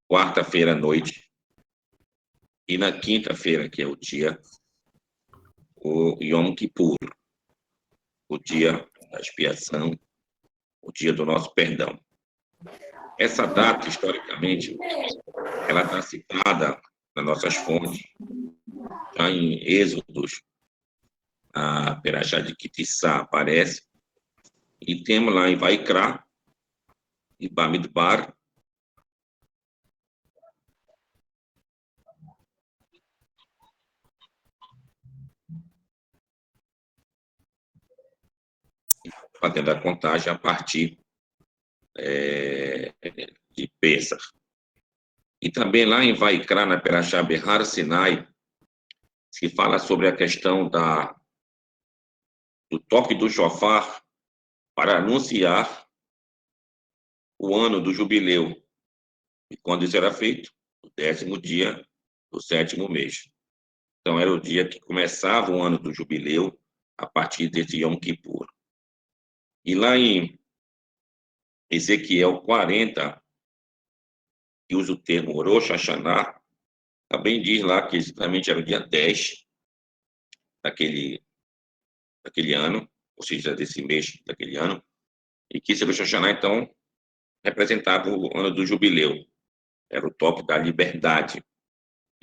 quarta-feira à noite, e na quinta-feira, que é o Yom Kippur, o dia da expiação, o dia do nosso perdão. Essa data, historicamente, ela está citada nas nossas fontes, já em Êxodos, a Perashá de Kitissá aparece, e temos lá em Vaikra e Bamidbar, fazendo a contagem a partir de Pêssar. E também lá em Vaikra, na Perashá Behar Sinai, se fala sobre a questão do toque do shofar para anunciar o ano do jubileu. E quando isso era feito? No 10º dia do 7º mês. Então, era o dia que começava o ano do jubileu, a partir desse Yom Kippur. E lá em Ezequiel 40, que usa o termo Rosh Hashanah, também diz lá que exatamente era o dia 10 daquele ano, ou seja, desse mês daquele ano, e que esse Rosh Hashanah, então, representava o ano do jubileu. Era o toque da liberdade.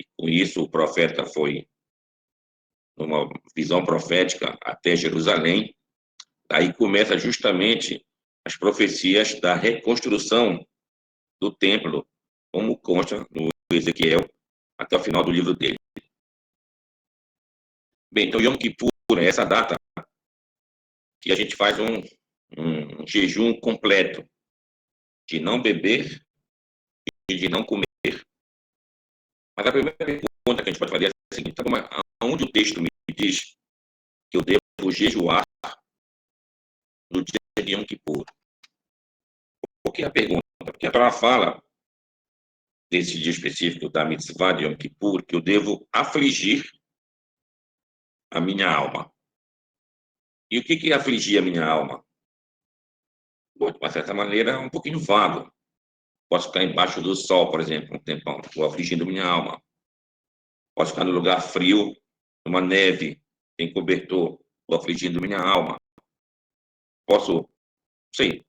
E com isso, o profeta foi numa visão profética até Jerusalém. Aí começa justamente as profecias da reconstrução do templo, como consta no Ezequiel, até o final do livro dele. Bem, então Yom Kippur é essa data que a gente faz um jejum completo de não beber e de não comer. Mas a primeira pergunta que a gente pode fazer é a seguinte: então, aonde o texto me diz que eu devo jejuar no dia de Yom Kippur? Por que a pergunta? Porque a Torá fala desse dia específico da mitzvah de Yom Kippur que eu devo afligir a minha alma. E o que é afligir a minha alma? Bom, de uma certa maneira, é um pouquinho vago. Posso ficar embaixo do sol, por exemplo, um tempão, estou afligindo minha alma. Posso ficar no lugar frio, numa neve, sem cobertor, estou afligindo minha alma. Posso, não sei,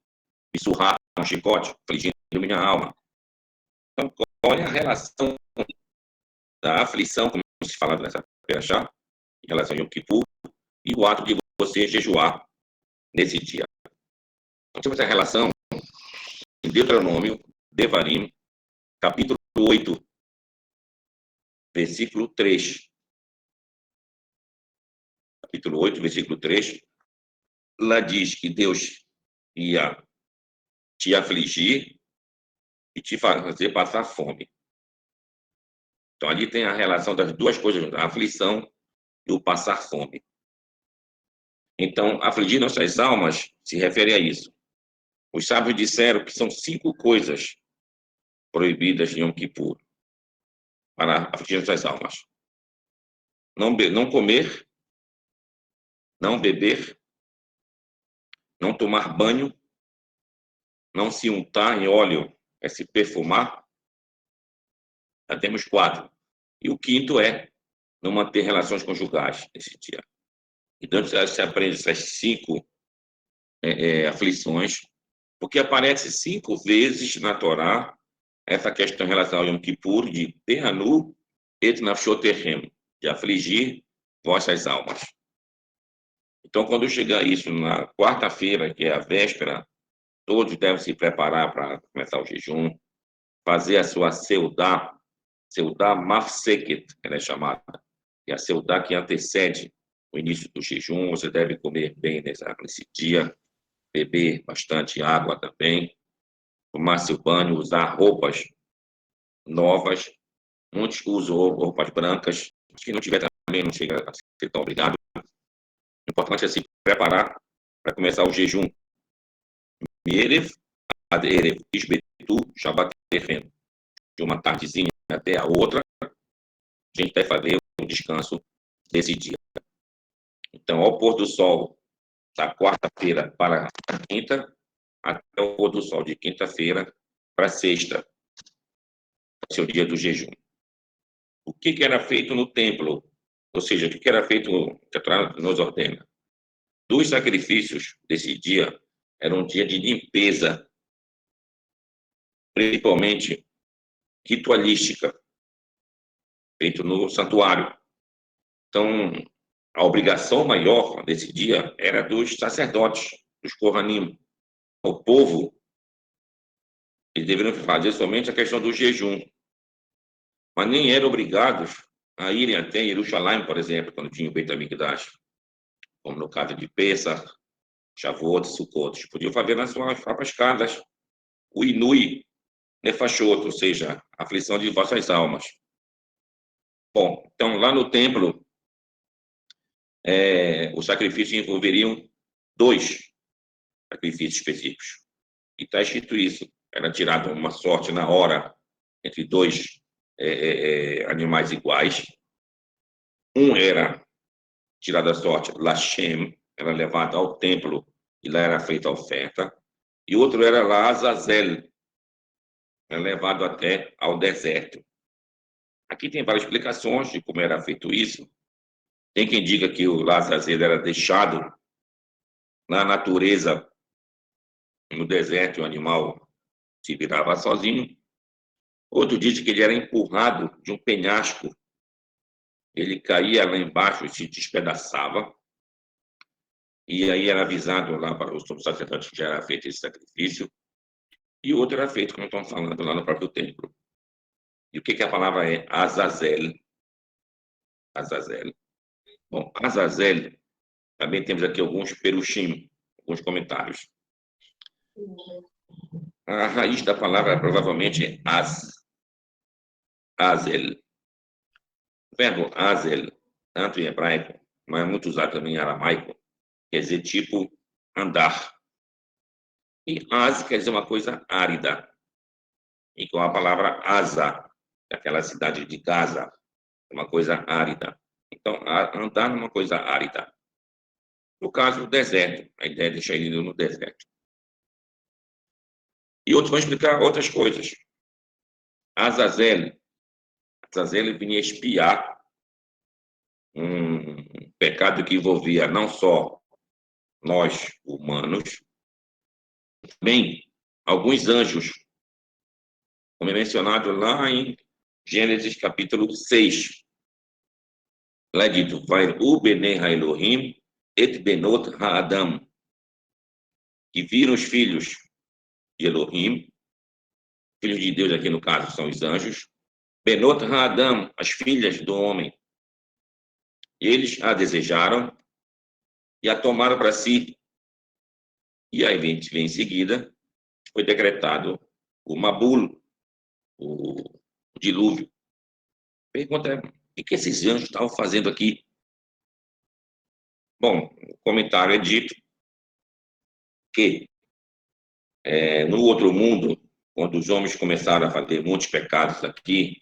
me surrar com um chicote, afligindo minha alma. Então, qual é a relação da aflição, como se fala nessa perachá, em relação ao Yom Kippur, e o ato de você jejuar nesse dia? Então, temos a relação em Deuteronômio, Devarim, capítulo 8, versículo 3. Capítulo 8, versículo 3. Lá diz que Deus ia te afligir e te fazer passar fome. Então, ali tem a relação das duas coisas, a aflição e o passar fome. Então, afligir nossas almas se refere a isso. Os sábios disseram que são 5 coisas proibidas em Yom Kippur para afligir nossas almas: não comer, não beber, não tomar banho, não se untar em óleo, é se perfumar. Já temos 4. E o quinto é não manter relações conjugais nesse dia. Então, você aprende essas 5 aflições, porque aparece 5 vezes na Torá essa questão em relação ao Yom Kippur de Tehanu et nafshoterem, de afligir vossas almas. Então, quando chegar isso na quarta-feira, que é a véspera, todos devem se preparar para começar o jejum, fazer a sua seudá mafseket, ela é chamada, que é a seudá que antecede o início do jejum. Você deve comer bem nesse dia, beber bastante água também, tomar seu banho, usar roupas novas. Muitos usam roupas brancas. Se não tiver também, não chega a ser tão obrigado. O importante é se preparar para começar o jejum. Mierev ad erev ishbetu shabbat terem. De uma tardezinha até a outra, a gente vai fazer um descanso desse dia. Então, ao pôr do sol da quarta-feira para a quinta, até o pôr do sol de quinta-feira para sexta. ser o dia do jejum. O que era feito no templo? Ou seja, o que era feito, que a Torá nos ordena? Dos sacrifícios desse dia, era um dia de limpeza, principalmente ritualística, feito no santuário. Então, a obrigação maior desse dia era dos sacerdotes, dos Kohanim. O povo, eles deveriam fazer somente a questão do jejum, mas nem eram obrigados a irem até Jerusalém, por exemplo, quando tinha o Beit HaMikdash, como no caso de Pesach, Shavuot, Sukkot. Podiam fazer nas suas próprias casas o Inui Nefashot, ou seja, a aflição de vossas almas. Bom, então lá no templo, os sacrifícios envolveriam 2 sacrifícios específicos. E está escrito isso. Era tirado uma sorte na hora entre 2 animais iguais. Um era tirado a sorte, Lashem, era levado ao templo e lá era feita a oferta. E outro era Azazel, era levado até ao deserto. Aqui tem várias explicações de como era feito isso. Tem quem diga que o Azazel era deixado na natureza, no deserto, e o animal se virava sozinho. Outro diz que ele era empurrado de um penhasco. Ele caía lá embaixo e se despedaçava. E aí era avisado lá para os sacerdotes que já era feito esse sacrifício. E o outro era feito, como estão falando, lá no próprio templo. E o que a palavra é? Azazel. Azazel. Bom, Azazel, também temos aqui alguns perushim, alguns comentários. A raiz da palavra provavelmente é azel. O verbo azel, tanto em hebraico, mas é muito usado também em aramaico, quer dizer tipo andar. E az quer dizer uma coisa árida, igual a palavra Asa, daquela cidade de Gaza, uma coisa árida. Então, andar numa coisa árida. No caso, o deserto, a ideia é deixar ele no deserto. E outros vão explicar outras coisas. Azazel vinha espiar um pecado que envolvia não só nós, humanos, também alguns anjos, como é mencionado lá em Gênesis capítulo 6. Lá é dito, vai o bene ha-Elohim et benot ha-Adam, que viram os filhos de Elohim, filhos de Deus aqui no caso são os anjos, benot ha-Adam, as filhas do homem. Eles a desejaram e a tomaram para si. E aí vem em seguida, foi decretado o Mabul, o dilúvio. Pergunta é, o que esses anjos estavam fazendo aqui? Bom, o comentário é dito que no outro mundo, quando os homens começaram a fazer muitos pecados aqui,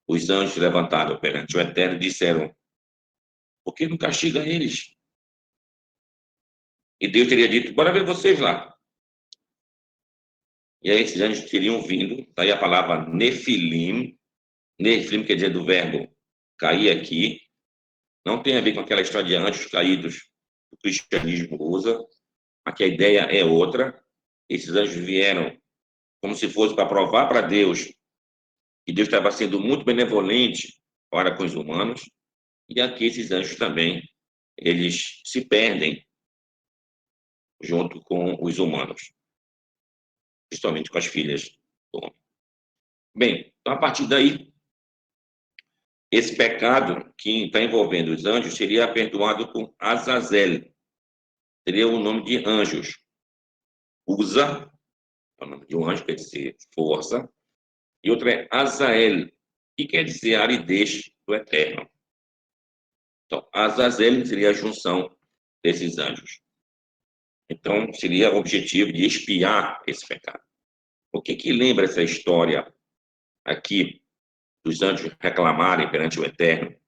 os anjos levantaram perante o Eterno e disseram, por que não castiga eles? E Deus teria dito, bora ver vocês lá. E aí esses anjos teriam vindo, daí a palavra Nefilim, Nefilim quer dizer do verbo cair aqui, não tem a ver com aquela história de anjos caídos que o cristianismo usa, aqui a ideia é outra. Esses anjos vieram como se fosse para provar para Deus que Deus estava sendo muito benevolente para com os humanos, e aqui esses anjos também, eles se perdem junto com os humanos, principalmente com as filhas do homem. Bem, então a partir daí, esse pecado que está envolvendo os anjos seria perdoado com Azazel, seria o nome de anjos. Usa, é o nome de um anjo, quer dizer força, e outro é Azael, que quer dizer aridez do eterno. Então, Azazel seria a junção desses anjos. Então, seria o objetivo de expiar esse pecado. O que lembra essa história aqui dos anjos reclamarem perante o eterno?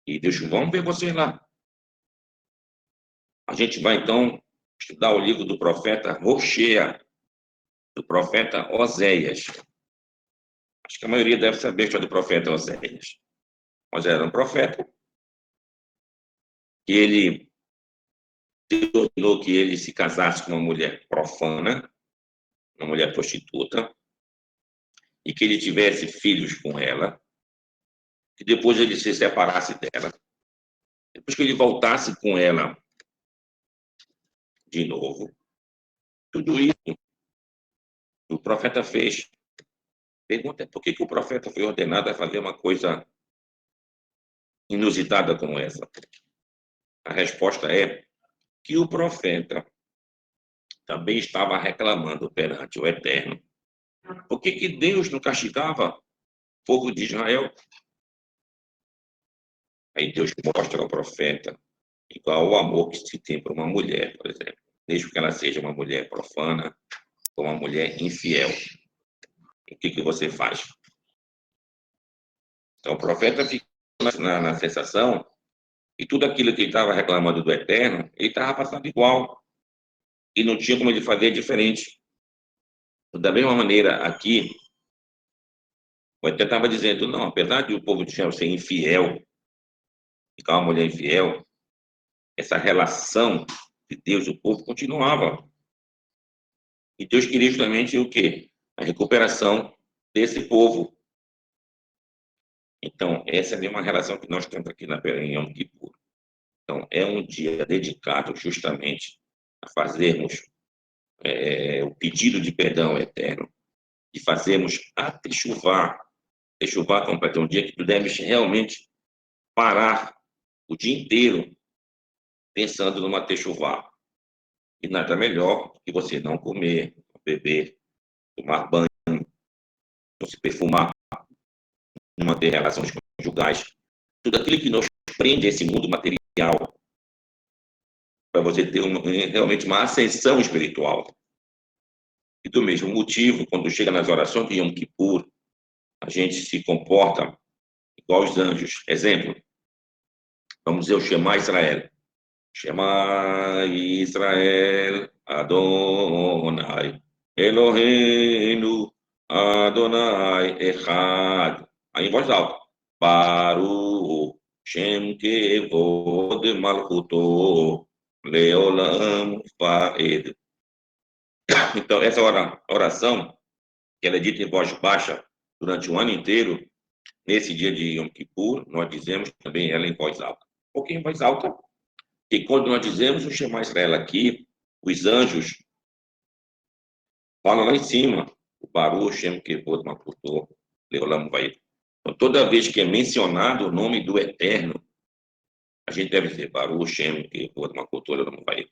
E Deus, vamos ver vocês lá. A gente vai, então, estudar o livro do profeta Roshea, do profeta Oséias. Acho que a maioria deve saber a história do profeta Oséias. Mas era um profeta que ele ordenou que ele se casasse com uma mulher profana, uma mulher prostituta, e que ele tivesse filhos com ela, que depois ele se separasse dela, depois que ele voltasse com ela de novo. Tudo isso o profeta fez. Pergunta é por que o profeta foi ordenado a fazer uma coisa inusitada como essa? A resposta é que o profeta também estava reclamando perante o Eterno. Por que Deus não castigava o povo de Israel? Aí Deus mostra ao profeta igual o amor que se tem por uma mulher, por exemplo. Mesmo que ela seja uma mulher profana ou uma mulher infiel. O que você faz? Então o profeta fica na sensação que tudo aquilo que ele estava reclamando do Eterno, ele estava passando igual. E não tinha como ele fazer diferente. Da mesma maneira, aqui, o Eterno estava dizendo, não, apesar de o povo de Israel ser infiel, ficar uma mulher infiel, essa relação de Deus e o povo continuava. E Deus queria justamente o quê? A recuperação desse povo. Então, essa é a mesma relação que nós temos aqui em Yom Kippur. Então, é um dia dedicado justamente a fazermos o pedido de perdão eterno, de fazermos a techuvá. Techuvá completa um dia que tu deves realmente parar o dia inteiro pensando numa techuvá. E nada melhor que você não comer, não beber, tomar banho, não se perfumar, não manter relações conjugais. Tudo aquilo que nos prende a esse mundo material para você ter realmente uma ascensão espiritual. E do mesmo motivo, quando chega nas orações de Yom Kippur, a gente se comporta igual os anjos. Exemplo, vamos dizer o Shema Israel. Shema Israel Adonai Eloheinu Adonai Echad. Aí em voz alta. Baruch Shem Kevod Malchuto Leolam Vaed. Então, essa oração, que ela é dita em voz baixa durante o ano inteiro, nesse dia de Yom Kippur, nós dizemos também ela em voz alta. Um pouquinho em voz alta, e quando nós dizemos o Shema Israel aqui, os anjos falam lá em cima, o Baruch Shem Kevod Malchuto Leolam Vaed. Então, toda vez que é mencionado o nome do Eterno, a gente deve dizer Baruch Shem Kevod Malchuto Leolam Vaed.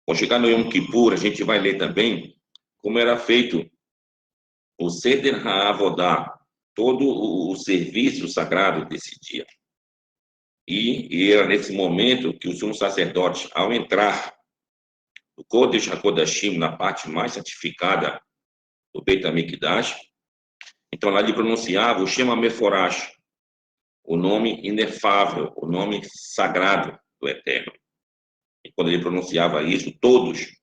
Quando chegar no Yom Kippur, a gente vai ler também como era feito o Seder HaAvodah, todo o serviço sagrado desse dia. E era nesse momento que o sumo sacerdote, ao entrar no Kodesh HaKodashim, na parte mais santificada do Beit HaMikdash, então lá ele pronunciava o Shema Meforash, o nome inefável, o nome sagrado do Eterno. E quando ele pronunciava isso, todos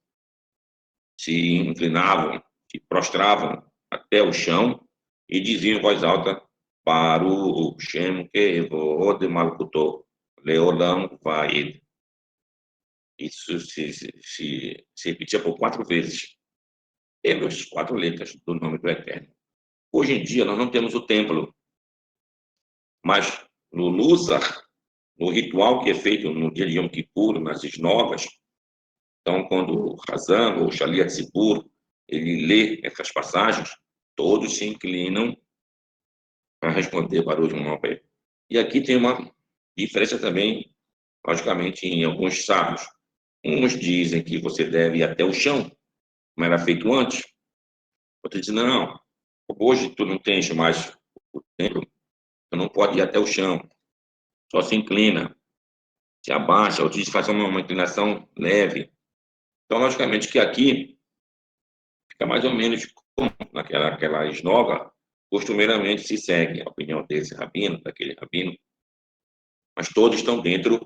se inclinavam, se prostravam até o chão e diziam em voz alta, Baruch Shem Kevod Malchuto Leolam Vaed. Isso se repetia por 4 vezes, pelas 4 letras do nome do Eterno. Hoje em dia, nós não temos o templo, mas no Nusach, no ritual que é feito no dia de Yom Kippur, nas esnogas, então, quando o Hazan ou o Shaliach Tzibur, ele lê essas passagens, todos se inclinam para responder Baruch Malbé. E aqui tem uma diferença também, logicamente, em alguns sábios. Uns dizem que você deve ir até o chão, como era feito antes. Outros dizem, não, hoje tu não tens mais o templo, tu não pode ir até o chão, só se inclina, se abaixa, ou diz faz uma inclinação leve. Então, logicamente, que aqui fica mais ou menos como naquela esnoga, costumeiramente se segue a opinião desse rabino, daquele rabino, mas todos estão dentro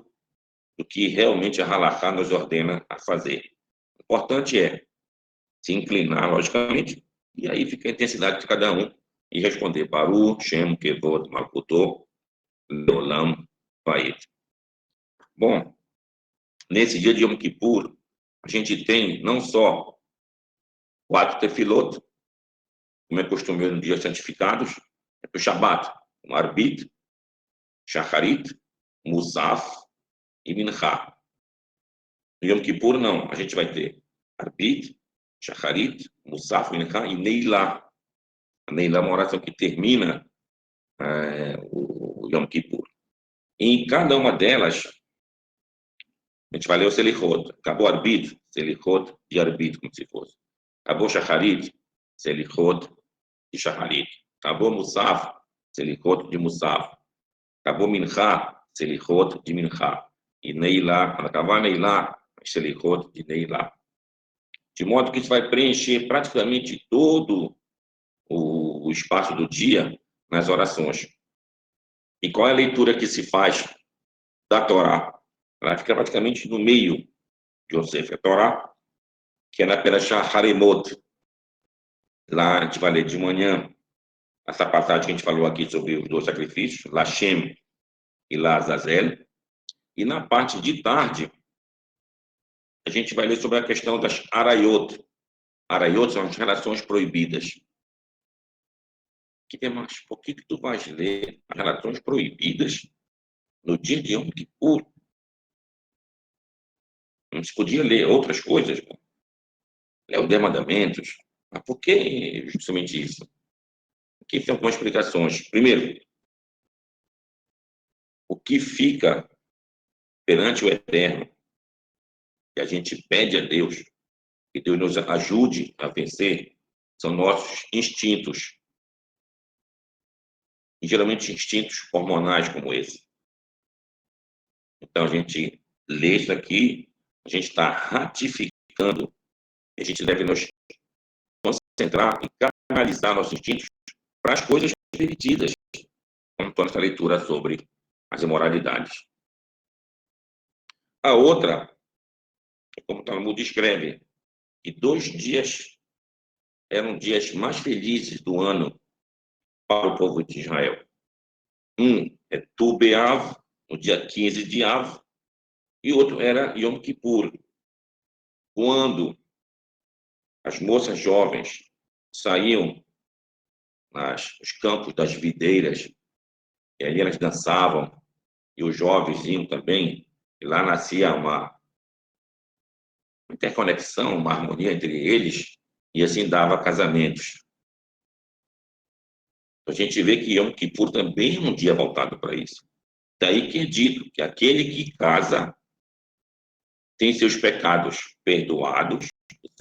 do que realmente a Halakha nos ordena a fazer. O importante é se inclinar, logicamente, e aí fica a intensidade de cada um e responder Baruch Shem Kevod Malkuto Leolam Vaed. Bom, nesse dia de Yom Kippur, a gente tem não só 4 tefilot, como é costumeiro nos dias santificados, é o Shabbat, o Arbit, Shacharit, Musaf e Mincha. No Yom Kippur, não. A gente vai ter Arbit, Shacharit, Musaf, Mincha e Neilá. A Neilá é uma oração que termina o Yom Kippur. E em cada uma delas, a gente vai ler o Selichot. Acabou Arbit, Selichot de Arbit, como se fosse. Acabou Shacharit, Selichot de Shacharit. Acabou Musaf, Selichot de Musaf. Acabou Mincha, Selichot de Mincha. E Neilá, quando acabar Neilá, Selichot de Neilá. De modo que isso vai preencher praticamente todo o espaço do dia nas orações. E qual é a leitura que se faz da Torá? Ela fica praticamente no meio de Yosef. A Torá, que é na Perashá Haremot. Lá a gente vai ler de manhã essa passagem que a gente falou aqui sobre os 2 sacrifícios, Lashem e Lazazel. E na parte de tarde, a gente vai ler sobre a questão das Arayot. Arayot são as relações proibidas. Mas por que tu vais ler as relações proibidas no dia de Yom Kippur? Não se podia ler outras coisas? Ler os 10 mandamentos? Mas por que justamente isso? Aqui tem algumas explicações. Primeiro, o que fica perante o Eterno, que a gente pede a Deus, que Deus nos ajude a vencer, são nossos instintos. E geralmente instintos hormonais como esse. Então a gente lê isso aqui, a gente está ratificando, a gente deve nos concentrar e canalizar nossos instintos para as coisas permitidas, como toda essa leitura sobre as imoralidades. A outra, como o Talmud descreve, que 2 dias eram dias mais felizes do ano para o povo de Israel. Um é Tu B'Av, no dia 15 de Av, e outro era Yom Kippur, quando as moças jovens saíam nos campos das videiras, e ali elas dançavam, e os jovens iam também, e lá nascia uma interconexão, uma harmonia entre eles, e assim dava casamentos. A gente vê que Yom Kippur também é um dia voltado para isso. Daí que é dito que aquele que casa tem seus pecados perdoados,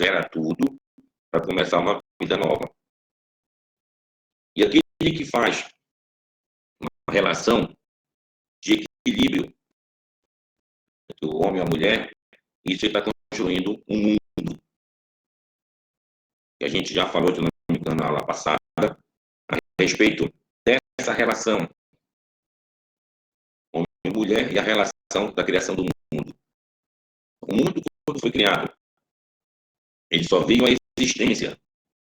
zera tudo, para começar uma vida nova. E aquele que faz uma relação de equilíbrio entre o homem e a mulher, isso está construindo um mundo. E a gente já falou, de não me engano, na aula passada, a respeito dessa relação homem e mulher e a relação da criação do mundo. O mundo, quando foi criado, ele só veio à existência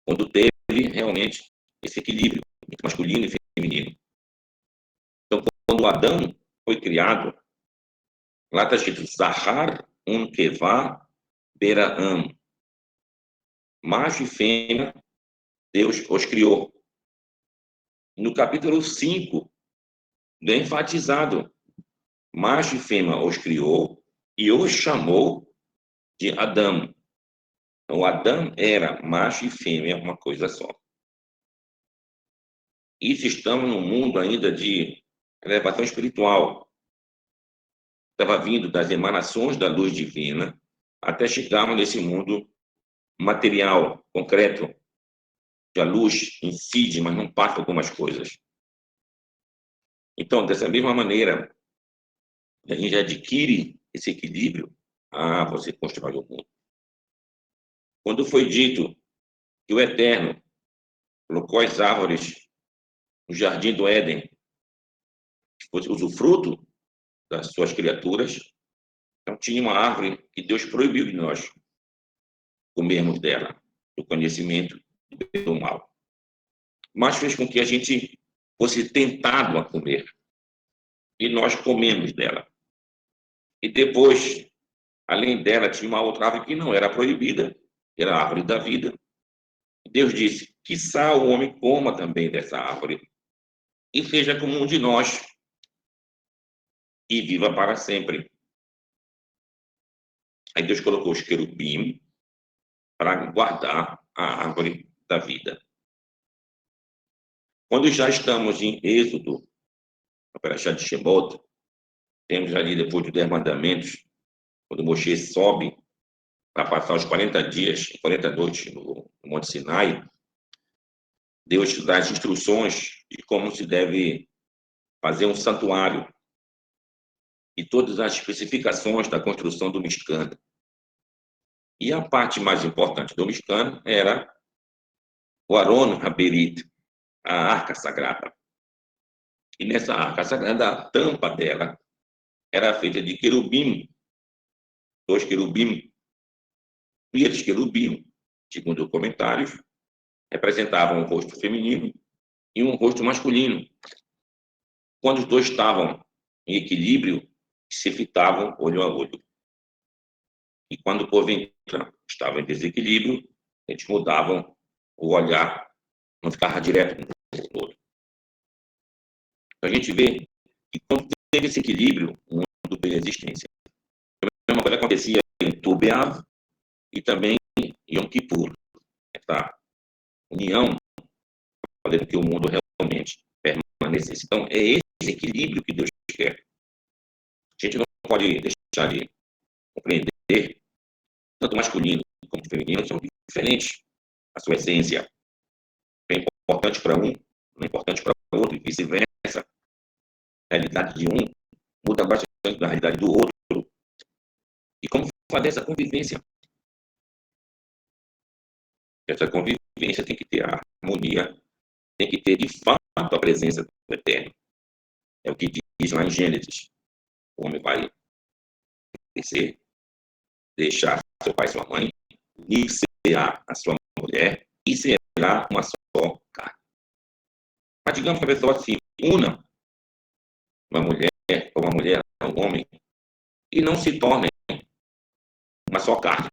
quando teve realmente esse equilíbrio entre masculino e feminino. Então, quando Adão foi criado, lá está escrito Zahar Unkevá Beraam. Macho e fêmea, Deus os criou. No capítulo 5, bem enfatizado, macho e fêmea os criou e os chamou de Adão. Então, Adão era macho e fêmea, uma coisa só. Isso estamos num mundo ainda de elevação espiritual. Estava vindo das emanações da luz divina até chegarmos nesse mundo material, concreto, que a luz incide, mas não passa algumas coisas. Então, dessa mesma maneira, a gente adquire esse equilíbrio, você constrói o mundo. Quando foi dito que o Eterno colocou as árvores no jardim do Éden, que fosse usufruto das suas criaturas, então tinha uma árvore que Deus proibiu de nós comermos dela, do conhecimento do bem e do mal. mas fez com que a gente fosse tentado a comer. E nós comemos dela. E depois, além dela, tinha uma outra árvore que não era proibida, era a árvore da vida. Deus disse: quiçá o homem coma também dessa árvore e seja como um de nós e viva para sempre. Aí Deus colocou os querubim para guardar a árvore da vida. Quando já estamos em Êxodo, na Parashá de Shemot, temos ali depois dos 10 mandamentos, quando Moisés sobe para passar os 40 dias, 40 noites no Monte Sinai, Deus dá as instruções de como se deve fazer um santuário e todas as especificações da construção do Mishkan. E a parte mais importante do Mishkan era o Aron Haberit, a arca sagrada. E nessa arca sagrada, a tampa dela era feita de querubim, 2 querubim, e esses querubim, segundo comentários, representavam um rosto feminino e um rosto masculino. Quando os dois estavam em equilíbrio, se fitavam olho a olho. E quando, porventura, estavam em desequilíbrio, eles mudavam o olhar, não ficava direto um no outro. A gente vê que quando teve esse equilíbrio, o mundo teve existência. A mesma coisa acontecia em Tu B'Av e também em Yom Kippur. Essa união, fazendo que o mundo realmente permanecesse. Então, é esse equilíbrio que Deus quer. A gente não pode deixar de compreender, tanto masculino como feminino são diferentes. A sua essência é importante para um, não é importante para o outro, e vice-versa. A realidade de um muda bastante da realidade do outro. E como fazer essa convivência? Essa convivência tem que ter a harmonia, tem que ter, de fato, a presença do Eterno. É o que diz lá em Gênesis. O homem vai crescer, deixar seu pai e sua mãe, unir-se-á a sua mulher e será uma só carne. Mas digamos que a pessoa se una uma mulher ou uma mulher a um homem e não se tornem uma só carne.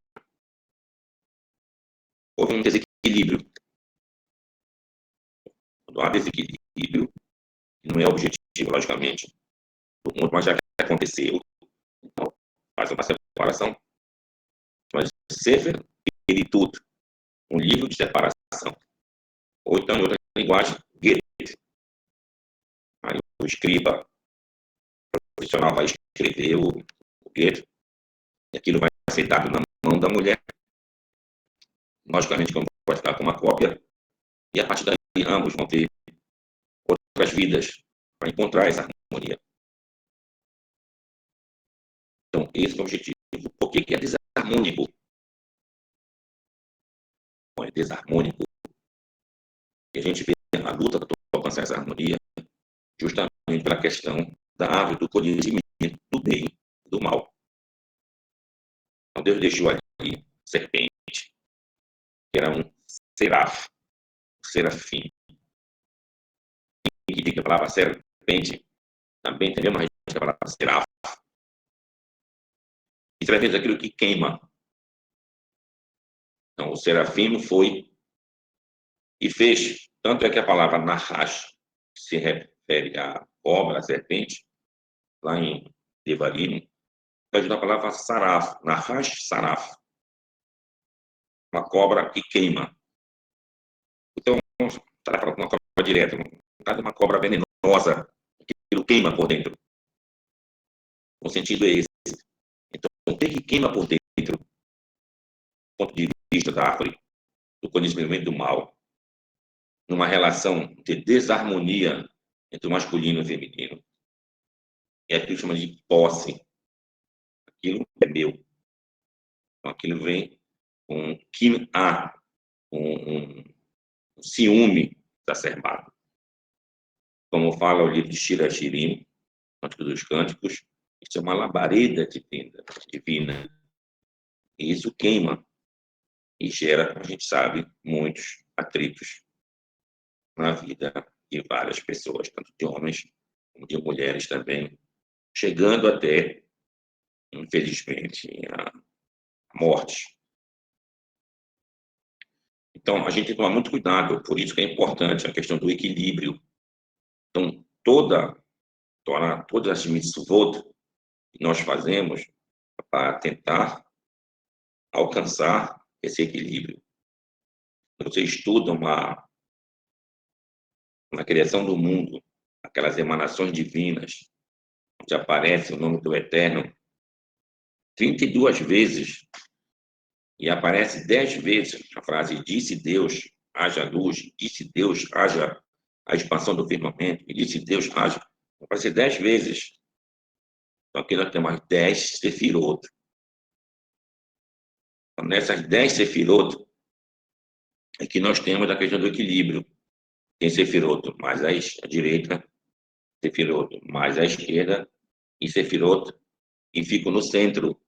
Houve um desequilíbrio. Quando há desequilíbrio, não é objetivo, logicamente, do mundo, mas já aconteceu. Então, faz uma separação. Mas Sefer Peritut, um livro de separação. Ou então, em outra linguagem, Get. Aí o escriba profissional vai escrever o Get, e aquilo vai ser dado na mão da mulher. Logicamente, como vai ficar com uma cópia, e a partir daí ambos vão ter outras vidas para encontrar essa harmonia. Então, esse é o objetivo. Por que é desarmônico? Bom, é desarmônico. E a gente vê a luta para alcançar essa harmonia justamente pela questão da árvore do conhecimento do bem e do mal. Então, Deus deixou ali serpente, que era um serafim. Que diz que a palavra serpente também tem a mesma raiz que a palavra seraf. E serpente é aquilo que queima. Então, o serafim foi e fez. Tanto é que a palavra nahash se refere à cobra, à serpente, lá em Devarim, vai da palavra saraf, nahash saraf, uma cobra que queima. Então, saraf é uma cobra direta, no caso, uma cobra venenosa, que aquilo queima por dentro. O sentido é esse. Então, o que queima por dentro, do ponto de vista da árvore, do conhecimento do mal, numa relação de desarmonia entre o masculino e o feminino. É aquilo que chama de posse. Aquilo é meu. Então, aquilo vem com kim-a, um ciúme exacerbado. Como fala o livro de Shirachirim, Cântico dos Cânticos, isso é uma labareda divina. E isso queima e gera, a gente sabe, muitos atritos. na vida de várias pessoas, tanto de homens como de mulheres também, chegando até, infelizmente, a morte. Então, a gente tem que tomar muito cuidado, por isso que é importante a questão do equilíbrio. Então, todas as mitzvot que nós fazemos para tentar alcançar esse equilíbrio. Você estuda uma criação do mundo, aquelas emanações divinas, onde aparece o nome do Eterno 32 vezes, e aparece 10 vezes a frase disse Deus, haja luz, disse Deus, haja a expansão do firmamento, e disse Deus, haja. Aparece 10 vezes. Então aqui nós temos as 10 sefirot. Então, nessas 10 sefirot é que nós temos a questão do equilíbrio. Tem sefirot mais à direita, sefirot mais à esquerda, e sefirot e fico no centro.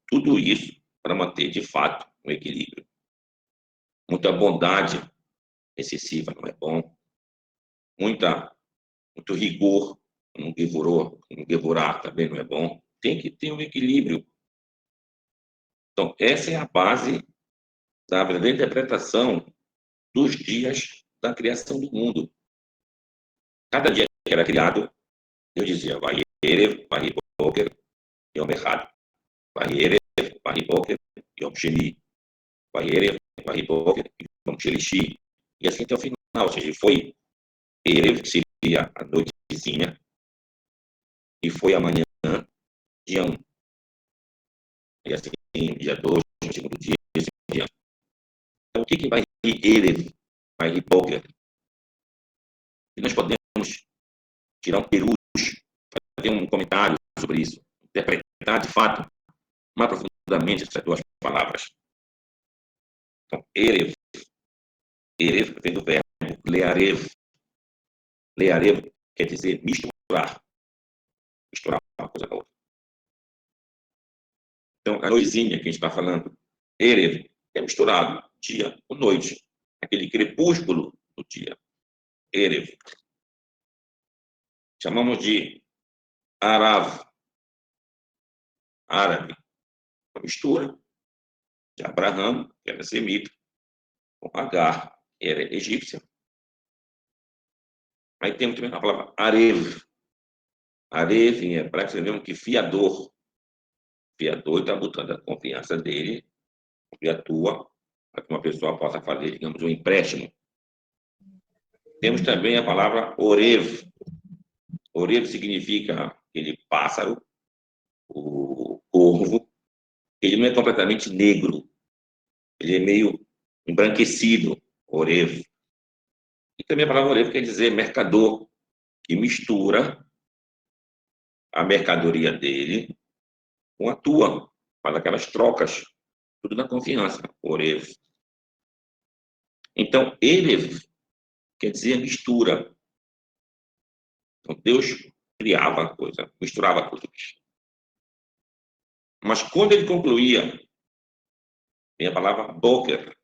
Tudo isso para manter, de fato, um equilíbrio. Muita bondade excessiva não é bom. Muito rigor, um devorar também não é bom. Tem que ter um equilíbrio. Então, essa é a base da verdadeira interpretação dos dias da criação do mundo. Cada dia que era criado, Deus dizia, vai Erev, vai Boker, Yom Echad. Vai Erev, vai Boker, Yom Sheni. Vai Erev, vai Boker, Yom Shelishi. E assim até o final. Ou seja, foi Erev, que seria a noitezinha, e foi amanhã, dia 1. E assim, dia 2, no segundo dia, e assim por diante. Então, o que vai Erev, vai Boker? E nós podemos tirar um perucho, fazer um comentário sobre isso, interpretar de fato mais profundamente essas duas palavras. Então, Erev vem do verbo learev. Learev quer dizer misturar uma coisa com a outra. Então, a noizinha que a gente está falando, Erev, é misturado dia com noite, aquele crepúsculo do dia. Erev. Chamamos de Arav, árabe, a mistura de Abraham, que era semita, com Agar, que era egípcia. Aí temos também a palavra Arev. Arev, em hebraico, sabemos que fiador. Fiador está botando a confiança dele, e atua, para que uma pessoa possa fazer, digamos, um empréstimo. Temos também a palavra Orev. Orev significa aquele pássaro, o corvo. Ele não é completamente negro, ele é meio embranquecido, Orev. E também a palavra Orev quer dizer mercador, que mistura a mercadoria dele com a tua, faz aquelas trocas, tudo na confiança, Orev. Então, Erev quer dizer mistura. Então, Deus criava a coisa, misturava tudo isso. Mas quando ele concluía, tem a palavra boker.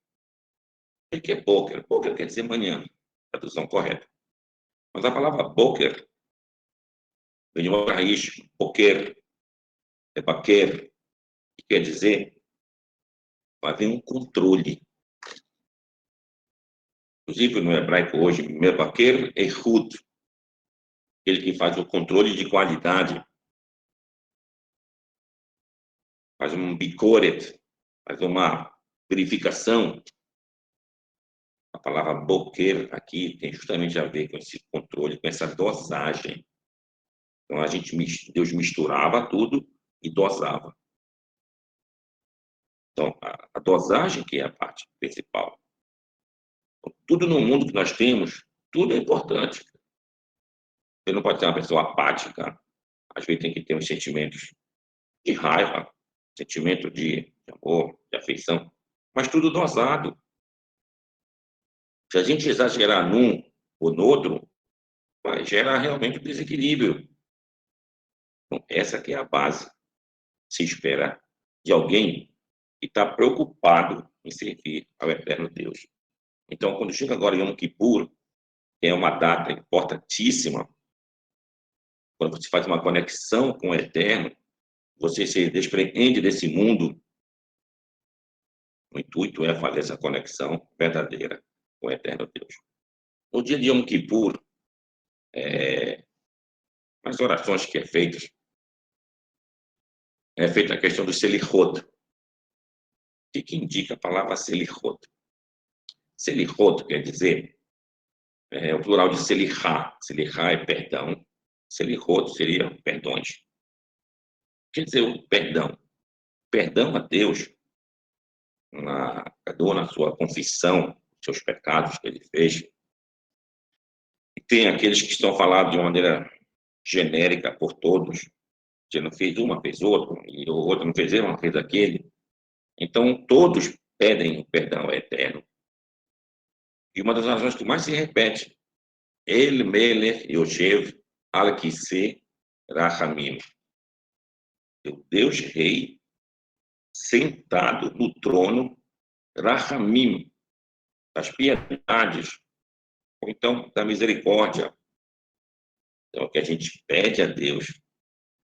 O que é boker? Boker quer dizer manhã, tradução correta. Mas a palavra boker vem de uma raiz, boker, é baquer, que quer dizer fazer um controle. Inclusive, no hebraico hoje, mebaquer ehud, aquele que faz o controle de qualidade, faz um bikoret, faz uma verificação. A palavra boquer aqui tem justamente a ver com esse controle, com essa dosagem. Então, Deus misturava tudo e dosava. Então, a dosagem que é a parte principal. Então, tudo no mundo que nós temos, tudo é importante. Você não pode ser uma pessoa apática. Às vezes tem que ter uns sentimentos de raiva, sentimento de amor, de afeição, mas tudo dosado. Se a gente exagerar num ou no outro, vai gerar realmente um desequilíbrio. Então, essa que é a base. Se espera de alguém que está preocupado em servir ao eterno Deus. Então, quando chega agora Yom Kippur, que é uma data importantíssima, quando você faz uma conexão com o Eterno, você se despreende desse mundo. O intuito é fazer essa conexão verdadeira com o Eterno Deus. No dia de Yom Kippur, as orações que é feita a questão do Selichot. O que indica a palavra Selichot? Selichot quer dizer, é o plural de Selichá. Selichá é perdão. Selichot seria perdões. Quer dizer, o perdão. Perdão a Deus, na sua confissão, seus pecados que ele fez. E tem aqueles que estão falados de uma maneira genérica por todos. Você não fez uma, fez outro, e o outro não fez uma, fez aquele. Então, todos pedem perdão eterno. E uma das razões que mais se repete, El Melech Yoshev Al Kiseh Rachamim. O Deus Rei sentado no trono Rachamim, das piedades, ou então da misericórdia. Então, o que a gente pede a Deus,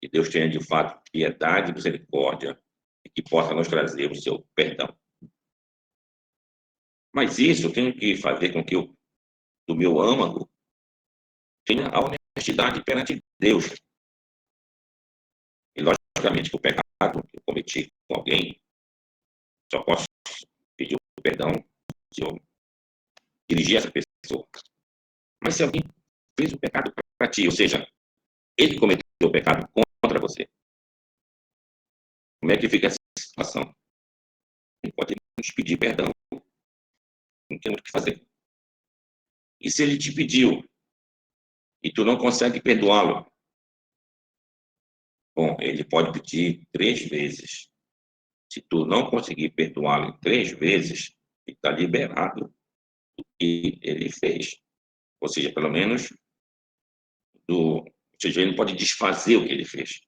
que Deus tenha de fato piedade e misericórdia, e que possa nos trazer o seu perdão. Mas isso tem que fazer com que do meu âmago tenha a honestidade perante Deus. E, logicamente, que o pecado que eu cometi com alguém, só posso pedir o perdão se eu dirigir essa pessoa. Mas se alguém fez o pecado para ti, ou seja, ele cometeu o pecado contra você, como é que fica essa situação? Ele pode nos pedir perdão, não tem o que fazer. E se ele te pediu e tu não consegue perdoá-lo, bom, ele pode pedir 3 vezes. Se tu não conseguir perdoá-lo 3 vezes, está liberado do que ele fez. Ou seja, pelo menos ou seja, ele não pode desfazer o que ele fez,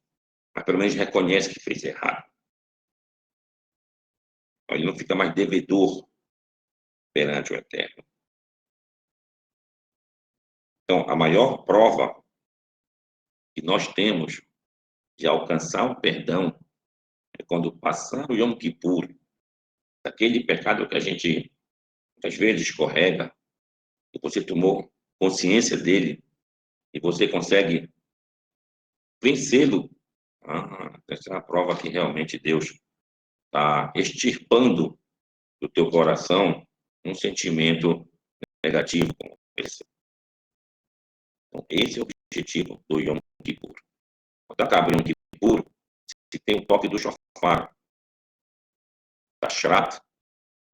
mas pelo menos reconhece que fez errado. Então, ele não fica mais devedor perante o Eterno. Então, a maior prova que nós temos de alcançar o perdão é quando passar o Yom Kippur, aquele pecado que a gente às vezes escorrega, e você tomou consciência dele, e você consegue vencê-lo. Essa é a prova que realmente Deus está extirpando do teu coração um sentimento negativo como esse. Então, esse é o objetivo do Yom Kippur. Quando acaba o Yom Kippur, se tem o toque do shofar, Tashrat,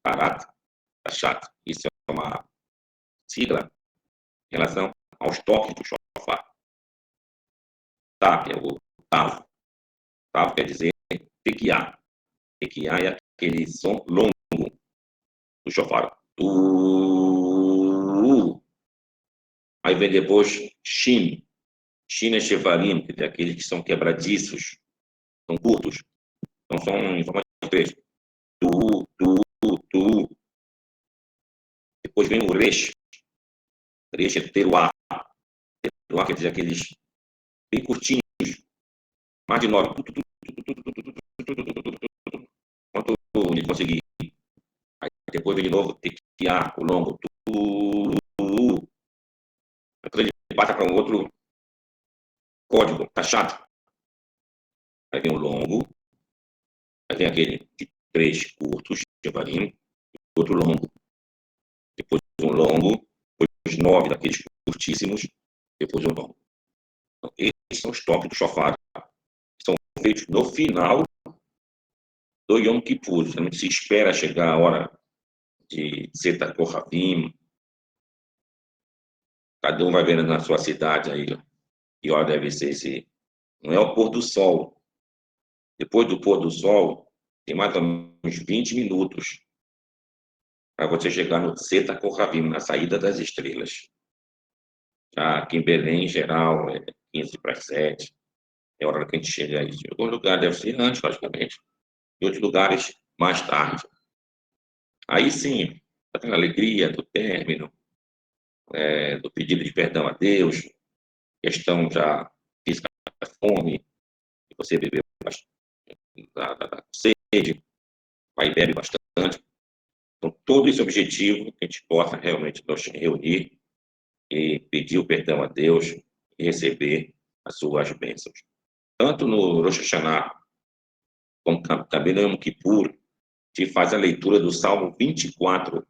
Tarat, Tashat. Isso é uma sigla em relação aos toques do shofar. Tá, que é o Tav. Tav quer dizer tequiá. Tequiá é aquele som longo do shofar. Aí vem depois Shin. Shin é Shevarim, que é aqueles que são quebradiços, são curtos. Então são em forma de 3. Tu. Depois vem o Resh. Resh é Teruá. Teruá quer dizer aqueles bem curtinhos, mais de 9. Quanto ele conseguir. Aí depois vem de novo Tequiá, o longo. Depois ele passa para um outro código, tá chato. Aí vem o longo, aí vem aquele de 3 curtos, Shevarim, outro longo. Depois um longo, depois 9 daqueles curtíssimos, depois um longo. Então, esses são os toques do shofar, que são feitos no final do Yom Kippur. Você não se espera chegar a hora de Zeta Kohavim. Cada um vai vendo na sua cidade aí que hora deve ser esse. Não é o pôr do sol. Depois do pôr do sol, tem mais ou menos 20 minutos para você chegar no Zeta Kohavim, na saída das estrelas. Já aqui em Belém, em geral, é 15 para as 7. É a hora que a gente chega aí. Em algum lugar deve ser antes, logicamente. Em outros lugares, mais tarde. Aí sim, daquela alegria do término, do pedido de perdão a Deus, questão já física da fome, que você bebeu bastante, da sede, vai e bebe bastante. Então, todo esse objetivo que a gente possa realmente nos reunir e pedir o perdão a Deus e receber as suas bênçãos. Tanto no Rosh Hashanah, como também no Yom Kippur, se faz a leitura do Salmo 24,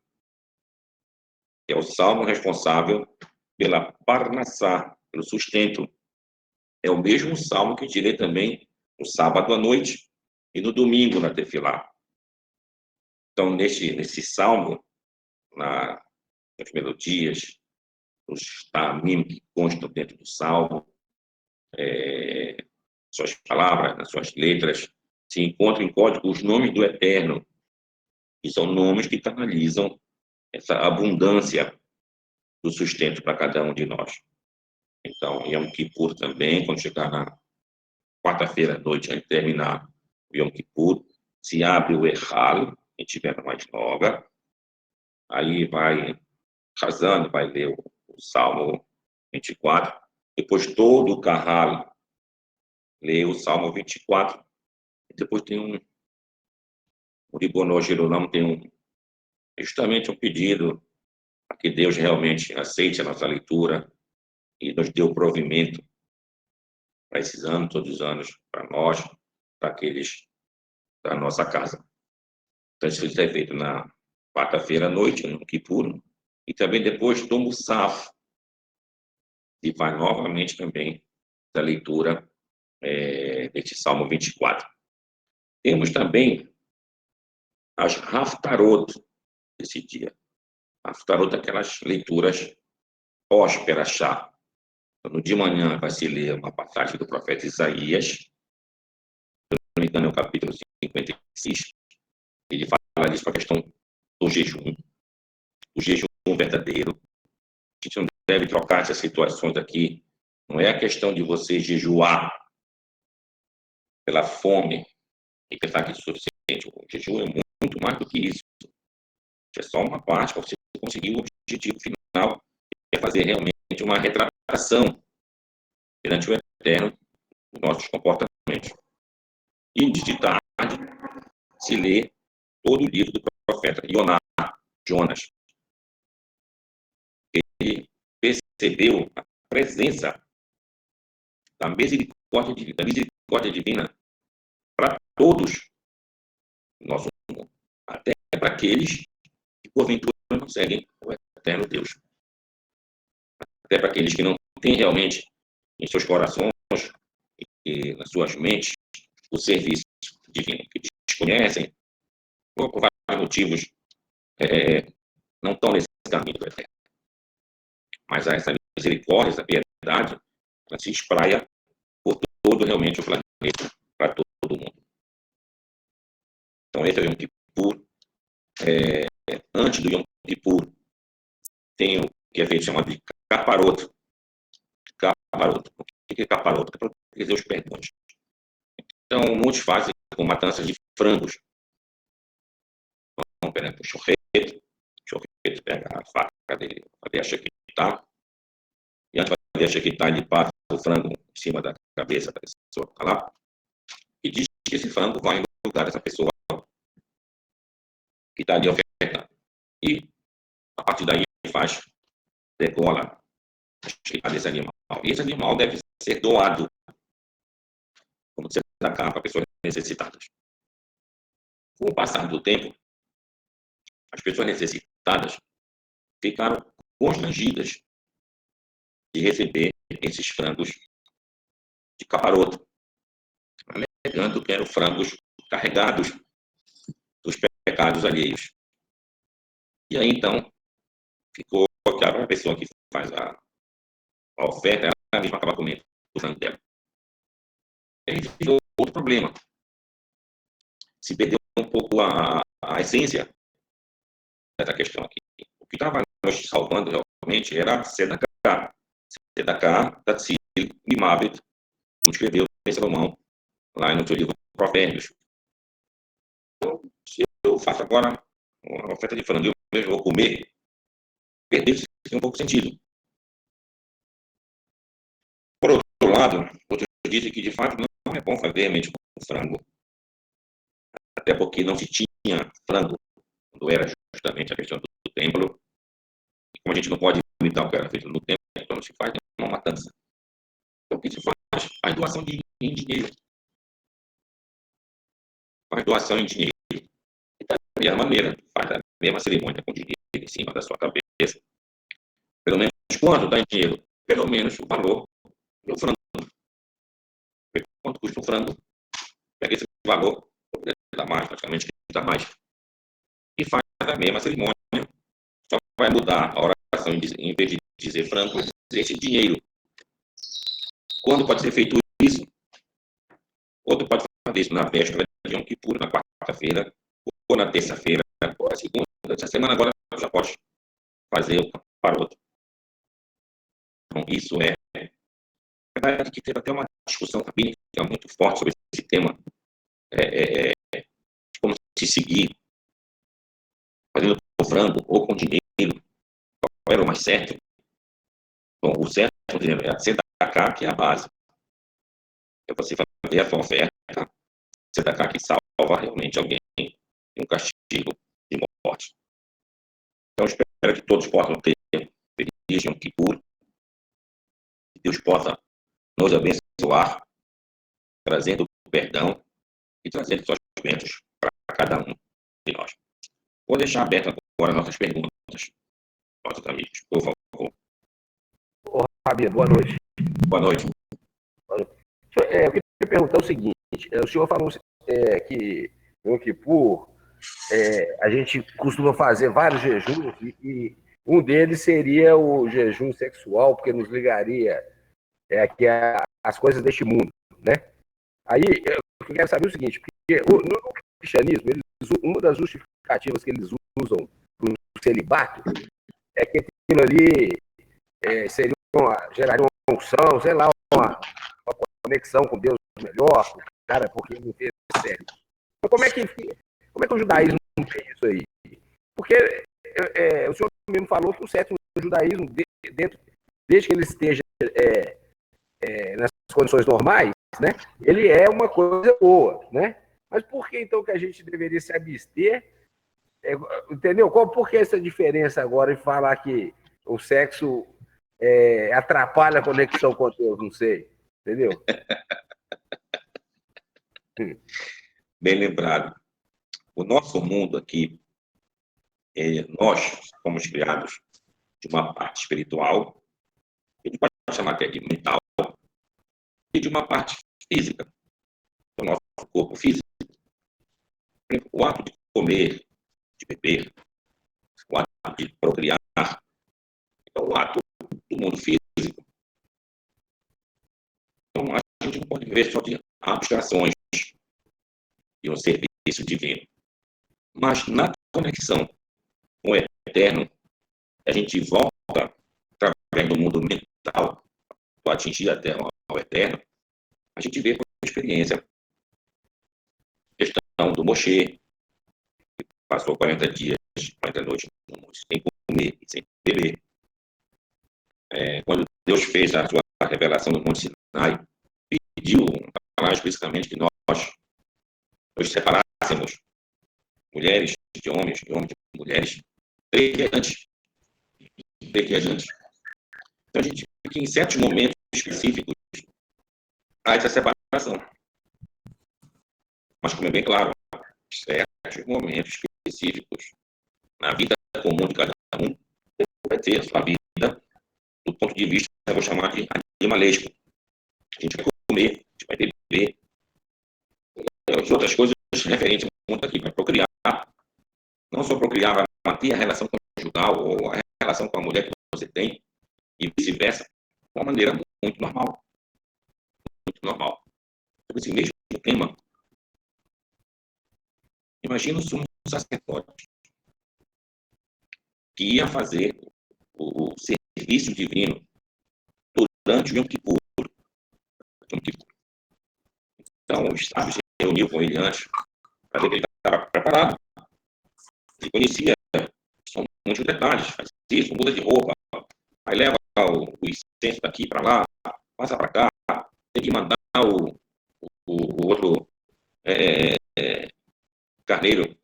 que é o salmo responsável pela parnassá, pelo sustento. É o mesmo salmo que direi também no sábado à noite e no domingo na Tefilá. Então, nesse salmo, nas melodias, os tamim que constam dentro do salmo, suas palavras, nas suas letras, se encontram em código os nomes do Eterno, que são nomes que canalizam essa abundância do sustento para cada um de nós. Então, Yom Kippur também, quando chegar na quarta-feira à noite, antes de terminar o Yom Kippur, se abre o Echal, quem tiver na mais nova, aí vai Hazan, vai ler o Salmo 24, depois todo o Kahal lê o Salmo 24, e depois tem o Ribonot Gerolam tem justamente um pedido para que Deus realmente aceite a nossa leitura e nos dê o provimento para esses anos, todos os anos, para nós, para aqueles da nossa casa. Então, isso foi feito na quarta-feira à noite, no Kippur, e também depois do Musaf, e vai novamente também da leitura deste Salmo 24. Temos também as Haftarot desse dia. Haftarot, aquelas leituras pós-Perashá. No de manhã vai se ler uma passagem do profeta Isaías, se não me engano é o capítulo 56, ele fala disso para a questão do jejum, o jejum verdadeiro. A gente não deve trocar essas situações aqui. Não é a questão de você jejuar pela fome e pensar que isso é suficiente. O jejum é muito mais do que isso. É só uma parte para você conseguir o objetivo final, que é fazer realmente uma retratação perante o Eterno dos nossos comportamentos. E de tarde se lê todo o livro do profeta Jonas. Ele percebeu a presença da misericórdia divina para todos no nosso mundo, até para aqueles que porventura não seguem o eterno Deus, até para aqueles que não têm realmente em seus corações e nas suas mentes o serviço divino, que desconhecem, ou por vários motivos não estão nesse caminho do eterno. Mas essa misericórdia, essa piedade, ela se espraia por todo realmente o planeta, para todo mundo. Então, esse é o Yom Kippur. Antes do Yom Kippur, tem o que é feito chamado de caparoto. Caparoto. O que é caparoto? É proteger os perdões. Então, muitos fazem com matanças de frangos. Então, por exemplo, o chorrete pega a faca dele, fazer a shequitá, e antes de fazer a shequitá, ele passa o frango em cima da cabeça da pessoa que está lá, e diz que esse frango vai no lugar dessa pessoa que está ali ofertando. E, a partir daí, ele faz, degola desse animal. E esse animal deve ser doado, como você dá cá para pessoas necessitadas. Com o passar do tempo, as pessoas necessitadas ficaram constrangidas de receber esses frangos de caparoto, alegando que eram frangos carregados dos pecados alheios. E aí, então, ficou que a pessoa que faz a oferta, ela mesma acaba comendo o frango dela. E aí ficou outro problema. Se perdeu um pouco a essência dessa questão aqui. O que estava nos salvando realmente era a Tzedakah. Tzedakah, Tatzil, Mimavet, como escreveu em Salomão, lá no seu livro Provérbios. Então, se eu faço agora uma oferta de frango, eu mesmo vou comer, perdeu um pouco de sentido. Por outro lado, outros dizem que de fato não é bom fazer realmente com frango, até porque não se tinha frango quando era justamente a questão do templo. E como a gente não pode imitar o que era feito no templo, então se faz uma matança. Então o que se faz? Faz doação em dinheiro. Faz doação em dinheiro. E da mesma maneira, faz a mesma cerimônia com dinheiro em cima da sua cabeça. Pelo menos quanto dá em dinheiro? Pelo menos o valor do frango. Quanto custa um frango? Pega esse valor, dá mais, praticamente dá mais. E faz a mesma cerimônia. Só vai mudar a oração, em vez de dizer frango, vai dizer esse dinheiro. Quando pode ser feito isso? Outro pode fazer isso na véspera de Yom Kippur, na quarta-feira, ou na terça-feira, ou na segunda. Essa semana agora já pode fazer para o outro. Então, isso é verdade que teve até uma discussão rabínica muito forte sobre esse tema, de como se seguir, fazendo com frango ou com dinheiro, qual era o mais certo. Bom, o certo é a tzedakah, que é a base. É você fazer a sua oferta, tzedakah que salva realmente alguém de um castigo de morte. Então, espero que todos possam ter feliz Yom Kippur, que Deus possa nos abençoar, trazendo perdão e trazendo suas bênçãos para cada um de nós. Vou deixar aberto agora nossas perguntas, nossos amigos, por favor. Ô, Rabino, boa noite. Boa noite. Eu queria perguntar o seguinte: o senhor falou que no Yom Kippur a gente costuma fazer vários jejuns e um deles seria o jejum sexual, porque nos ligaria aqui às coisas deste mundo, né? Aí eu quero saber o seguinte, porque no cristianismo, uma das justificativas que eles usam para o celibato é que aquilo ali geraria uma unção, sei lá, uma conexão com Deus melhor, cara, porque não fez sério. Então, como é que o judaísmo tem isso aí? Porque o senhor mesmo falou que o certo do judaísmo, desde que ele esteja nas condições normais, né, ele é uma coisa boa, né? Mas por que então que a gente deveria se abster? Entendeu? Por que essa diferença agora em falar que o sexo atrapalha a conexão com Deus? Não sei. Entendeu? Bem lembrado. O nosso mundo aqui, nós fomos criados de uma parte espiritual, a gente pode chamar até de mental, e de uma parte física, do nosso corpo físico. O ato de comer, de beber, o ato de procriar, é o ato do mundo físico. Então, a gente não pode viver só de abstrações de um serviço divino. Mas na conexão com o eterno, a gente volta através do mundo mental para atingir até ao eterno. A gente vê por experiência a questão do Moshe, que passou 40 dias, 40 noites sem comer e sem beber. Quando Deus fez a sua revelação no Monte Sinai, pediu lá explicitamente que nós nos separássemos, mulheres de homens e homens de mulheres, 3 dias antes. 3 dias antes. Então a gente vê que em certos momentos específicos há essa separação. Mas como é bem claro, certos momentos específicos na vida comum de cada um vai ter a sua vida do ponto de vista, eu vou chamar de animalesco. A gente vai comer, a gente vai beber. As outras coisas referentes ao mundo aqui, vai procriar. Não só procriar, vai manter a relação conjugal ou a relação com a mulher que você tem e vice-versa, de uma maneira muito normal. Muito normal. Sobre esse mesmo tema, imagina o sumo sacerdote que ia fazer o serviço divino durante o Yom Kippur. Então, os sábios se reuniu com ele antes para ver que ele estava preparado. se conhecia, são muitos detalhes, faz isso, muda de roupa, aí leva o incenso daqui para lá, passa para cá, tem que mandar o outro carneiro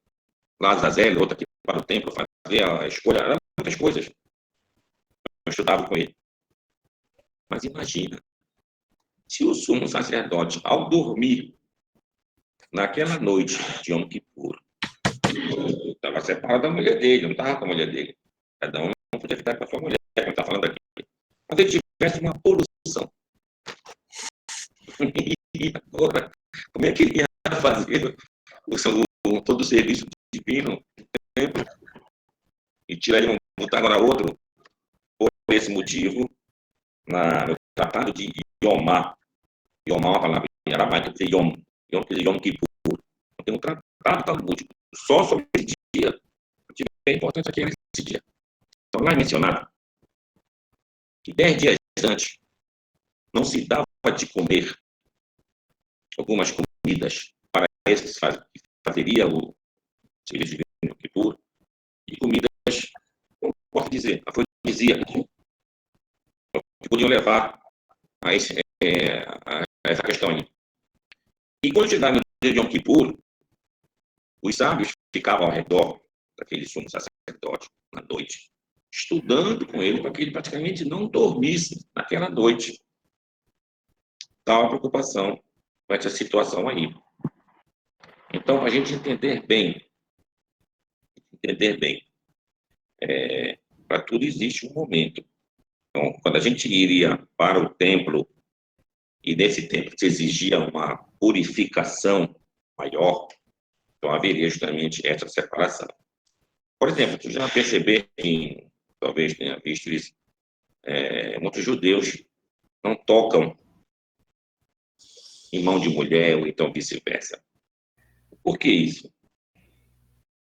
lá, Azazel, outro aqui para o templo, fazer a escolha, eram muitas coisas. Eu estudava com ele. Mas imagina, se o sumo sacerdote, ao dormir, naquela noite de Yom Kippur, estava separado da mulher dele, não estava com a mulher dele. Cada um não podia ficar com a sua mulher, como está falando aqui. Mas ele tivesse uma poluição. E agora, como é que ele ia fazer todo o serviço divino e tirar ele um, botar agora outro? Por esse motivo, no tratado de Yomá, Yomá é uma palavra em aramaico, quer dizer Yom, Yom quer dizer Yom Kippur. Tem um tratado talmúdico só sobre esse dia. É importante aqui nesse dia. Então, lá é mencionado que 10 dias antes não se dava de comer algumas comidas para esses que fazeria o serviço divino de Yom Kippur, e comidas, como posso dizer, afrodisíacas, que podiam levar a essa questão aí. E quando chegava no dia de Yom Kippur, os sábios ficavam ao redor daquele sumo sacerdote na noite, estudando com ele para que ele praticamente não dormisse naquela noite. Tal a preocupação com essa situação aí. Então, a gente entender bem, para tudo existe um momento. Então, quando a gente iria para o templo, e nesse templo se exigia uma purificação maior, então haveria justamente essa separação. Por exemplo, tu já percebeu, talvez tenha visto isso, muitos judeus não tocam em mão de mulher ou então vice-versa. Por que isso?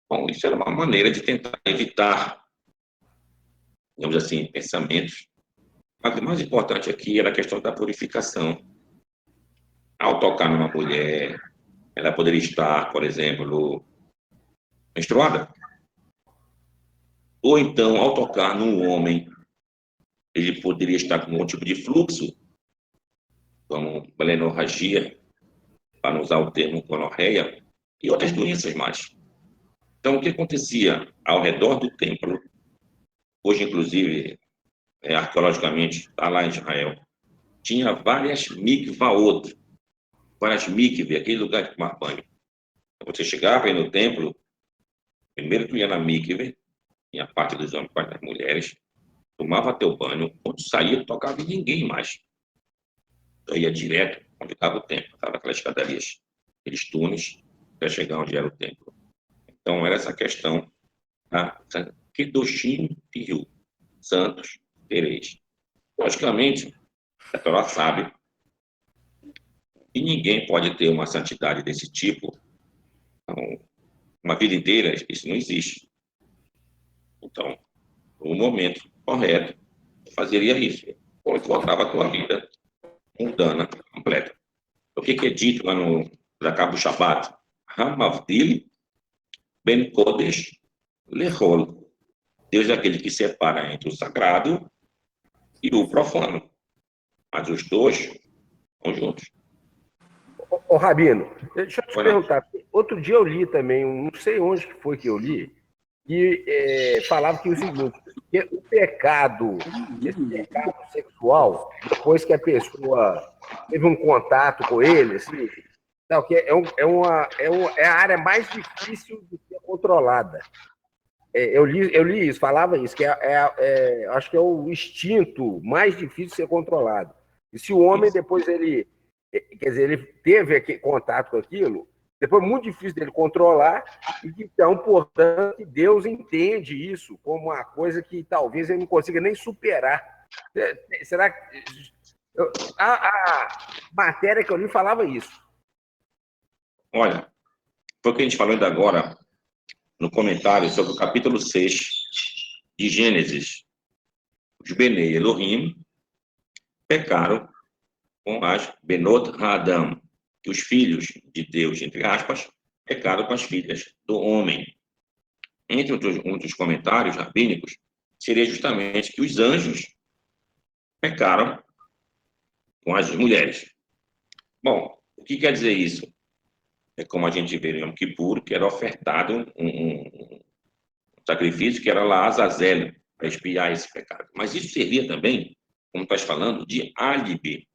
Bom, isso era uma maneira de tentar evitar, digamos assim, pensamentos. Mas o mais importante aqui era a questão da purificação. Ao tocar numa mulher, ela poderia estar, por exemplo, menstruada. Ou então, ao tocar num homem, ele poderia estar com algum tipo de fluxo, como blenorragia, para não usar o termo gonorreia, e outras doenças mais. Então, o que acontecia ao redor do templo, hoje, inclusive, arqueologicamente, está lá em Israel, tinha várias mikvaot, várias mikve, aquele lugar de tomar banho. Então, você chegava aí no templo, primeiro tu ia na mikve, tinha a parte dos homens, a parte das mulheres, tomava teu banho, quando saía, não tocava em ninguém mais. Eu ia direto onde estava o templo, estava aquelas escadarias, aqueles túneis, até chegar onde era o templo. Então, era essa questão, tá? Kedoshim Pihu, santos tereis. Logicamente, a Torá sabe que ninguém pode ter uma santidade desse tipo, então, uma vida inteira, isso não existe. Então, no momento correto, eu fazeria isso. Ou voltava a tua vida mundana, completa. O que é dito lá no Zakab Shabbat? Hamavdil ben Kodesh lechol. Deus é aquele que separa entre o sagrado e o profano. Mas os dois estão juntos. Ô, Rabino, deixa eu te perguntar. Outro dia eu li também, não sei onde que foi que eu li, que falava que o seguinte, que o pecado, esse pecado sexual, depois que a pessoa teve um contato com ele, assim, não, que é a área mais difícil de ser controlada. Eu li isso, falava isso, que acho que é o instinto mais difícil de ser controlado. E se o homem, depois quer dizer, ele teve contato com aquilo, depois é muito difícil dele controlar, e então, portanto, Deus entende isso como uma coisa que talvez ele não consiga nem superar. Será que... A matéria que eu li falava isso. Olha, foi o que a gente falou ainda agora, no comentário sobre o capítulo 6 de Gênesis. Os Benei Elohim pecaram com as Benot Hadam, que os filhos de Deus, entre aspas, pecaram com as filhas do homem. entre outros comentários rabínicos, seria justamente que os anjos pecaram com as mulheres. Bom, o que quer dizer isso? É como a gente vê em Yom Kippur, que era ofertado um sacrifício que era lá Azazel, para expiar esse pecado. Mas isso servia também, como estás falando, de álibi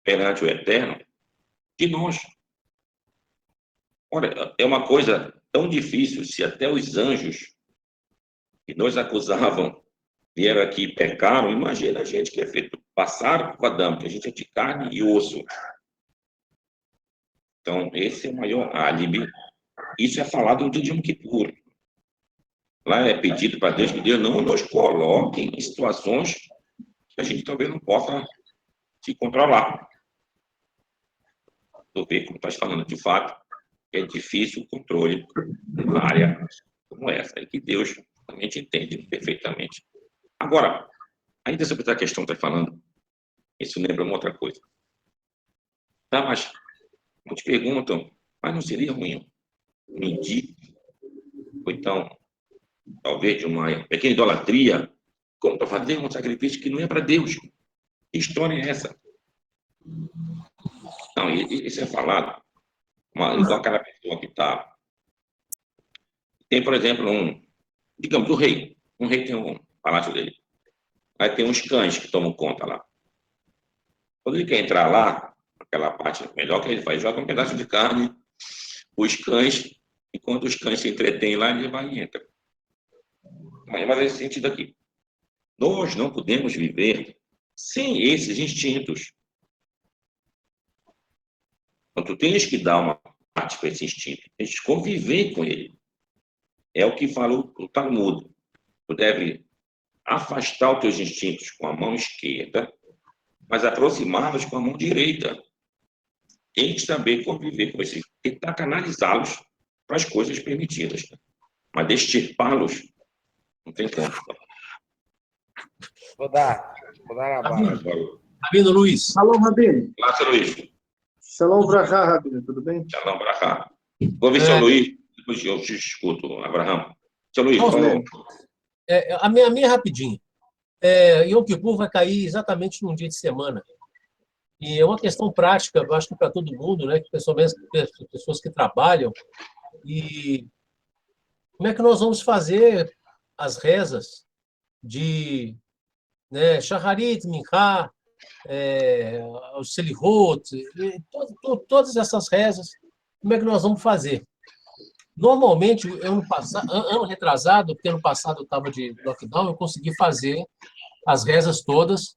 perante o Eterno de nós. Olha, é uma coisa tão difícil, se até os anjos que nos acusavam vieram aqui e pecaram, imagina a gente que é feito, passaram por Adão, que a gente é de carne e osso. Então, esse é o maior álibi. Isso é falado do Yom Kippur. Lá é pedido para Deus que Deus não nos coloque em situações que a gente talvez não possa se controlar. Tu vê como estás falando, de fato, é difícil o controle numa área como essa, e que Deus realmente entende perfeitamente. Agora, ainda sobre essa questão que está falando, isso lembra uma outra coisa. Tá, mas muitos perguntam, mas não seria ruim mentir? Ou então, talvez de uma pequena idolatria? Como para fazer um sacrifício que não é para Deus? Que história é essa? Não, isso é falado. Igual aquela pessoa que está... Tem, por exemplo, digamos, o rei. Um rei tem um palácio dele. Aí tem uns cães que tomam conta lá. Quando ele quer entrar lá, aquela parte melhor que ele faz, joga um pedaço de carne, os cães, enquanto os cães se entretêm lá, ele vai e entra. Mas é esse sentido aqui. Nós não podemos viver sem esses instintos. Então, tu tens que dar uma parte para esse instinto, tens que conviver com ele. É o que fala o Talmud. Tu deve afastar os teus instintos com a mão esquerda, mas aproximá-los com a mão direita. Tem que saber conviver com esses, tentar canalizá-los para as coisas permitidas. Mas extirpá-los, não tem como. Vou dar na barra. Rabino Luiz. Alô, Rabino. Olá, seu Luiz. Shalom pra cá, Rabino, tudo bem? Shalom para cá. Vou ver seu Luiz, depois eu te escuto, Abraham. Seu Luiz, Não, falou. A minha é rapidinha. Yom Kippur vai cair exatamente num dia de semana. E é uma questão prática, eu acho que para todo mundo, né? Que pessoas que trabalham. E como é que nós vamos fazer as rezas de, né, Shacharit, Minchá, o Selihot, todas essas rezas, como é que nós vamos fazer? Normalmente, ano retrasado, porque ano passado eu estava de lockdown, eu consegui fazer as rezas todas,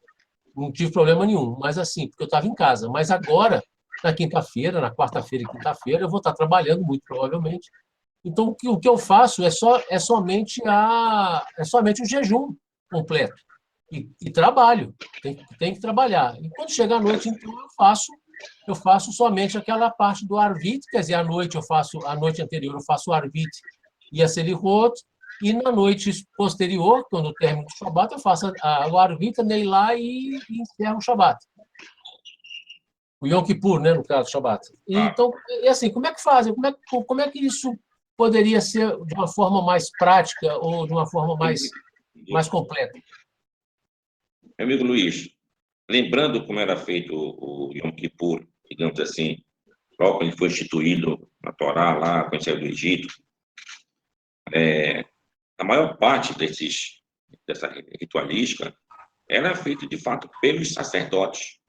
não tive problema nenhum, mas assim, porque eu estava em casa. Mas agora, na quinta-feira, na quarta-feira e quinta-feira, eu vou estar trabalhando, muito provavelmente. Então, o que eu faço é somente o jejum completo. E trabalho, tem que trabalhar. E quando chegar a noite, então, eu faço somente aquela parte do Arvit, quer dizer, à noite anterior eu faço o Arvit e a Selihot, e na noite posterior, quando eu termino o Shabat, eu faço o Arvit, a Neilá e encerro o Shabat. O Yom Kippur, né, no caso, Shabat. Então, assim, como é que fazem? Como é que isso poderia ser de uma forma mais prática ou de uma forma mais completa? Meu amigo Luiz, lembrando como era feito o Yom Kippur, digamos assim, logo quando ele foi instituído na Torá, lá, quando saiu do Egito, a maior parte dessa ritualística era feita, de fato, pelos sacerdotes.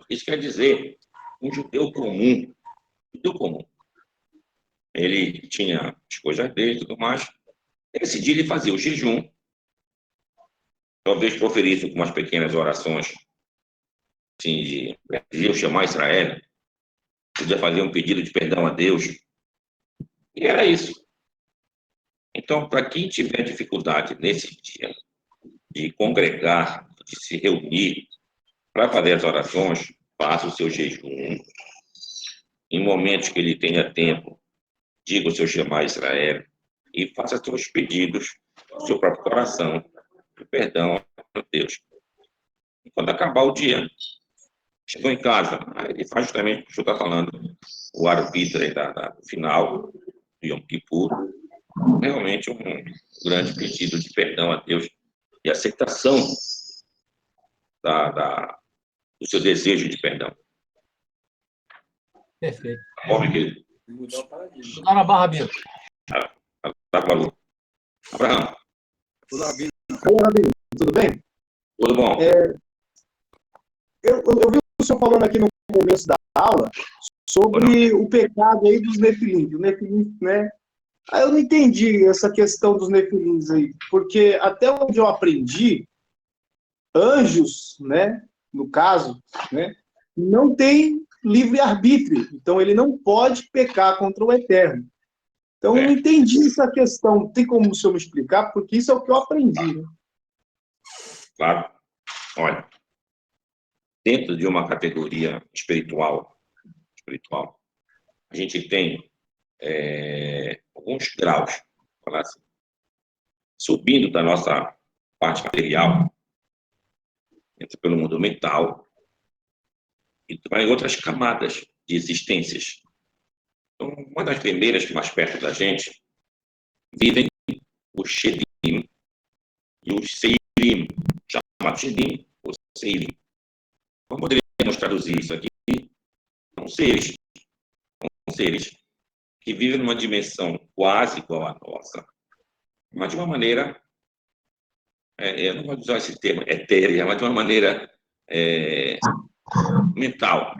Isso quer dizer, um judeu comum, ele tinha as coisas dele e tudo mais, nesse dia ele fazia o jejum, talvez proferisse algumas pequenas orações, assim, de Deus chamar Israel, podia fazer um pedido de perdão a Deus, e era isso. Então, para quem tiver dificuldade nesse dia de congregar, de se reunir para fazer as orações, faça o seu jejum. Em momentos que ele tenha tempo, diga o seu chamar Israel e faça seus pedidos no seu próprio coração, de perdão a Deus. E quando acabar o dia, chegou em casa, aí ele faz justamente o que o senhor está falando, o arbítrio do final, Yom Kippur, realmente um grande pedido de perdão a Deus e aceitação do seu desejo de perdão. Perfeito. Óbvio que Dá na barra, Bino. Abraão, Oi, Rabino, tudo bem? tudo bom? Eu vi o senhor falando aqui no começo da aula sobre o pecado aí dos nefilim. O nefilim, né? Aí eu não entendi essa questão dos nefilins aí, porque até onde eu aprendi, anjos, né, no caso, né, não tem livre-arbítrio, então ele não pode pecar contra o Eterno. Então eu não entendi essa questão, tem como o senhor me explicar? Porque isso é o que eu aprendi, né? Claro. Olha, dentro de uma categoria espiritual, a gente tem alguns graus, vou falar assim, subindo da nossa parte material, entra pelo mundo mental, e vai em outras camadas de existências. Então, uma das primeiras que mais perto da gente vivem os Shedim e os Seirim, chamados Shedim ou Seirim. Como poderíamos traduzir isso aqui? São seres que vivem numa dimensão quase igual à nossa, mas de uma maneira, eu não vou usar esse termo etérea, mas de uma maneira mental,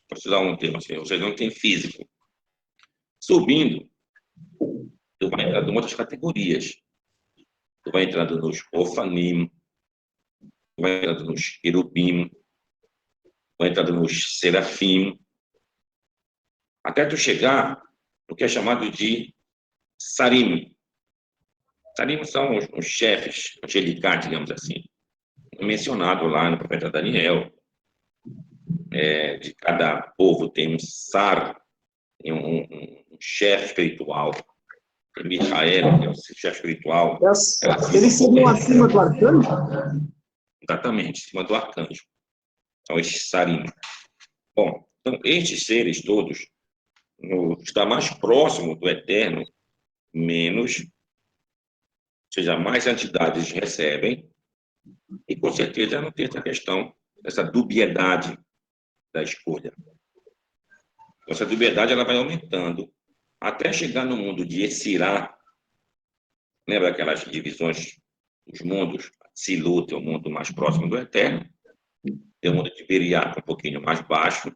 para usar um termo assim, ou seja, não tem físico. Subindo, tu vai entrando em outras categorias. Tu vai entrando nos Ofanim, tu vai entrando nos Querubim, vai entrando nos Serafim, até tu chegar no que é chamado de Sarim. Sarim são os chefes angelicais, digamos assim, mencionado lá no profeta Daniel. De cada povo tem um Sar, tem um chefe espiritual. Micael, que é o chefe espiritual. Eles seriam acima do arcanjo? Exatamente, em cima do arcanjo. São estes Sarim. Bom, então, estes seres todos, está mais próximo do Eterno, menos, ou seja, mais entidades recebem, e com certeza não tem essa questão, essa dubiedade da escolha. Essa dubiedade ela vai aumentando até chegar no mundo de Yetzirah. Lembra aquelas divisões dos mundos? Silut é o mundo mais próximo do Eterno, tem o mundo de Beriá, um pouquinho mais baixo,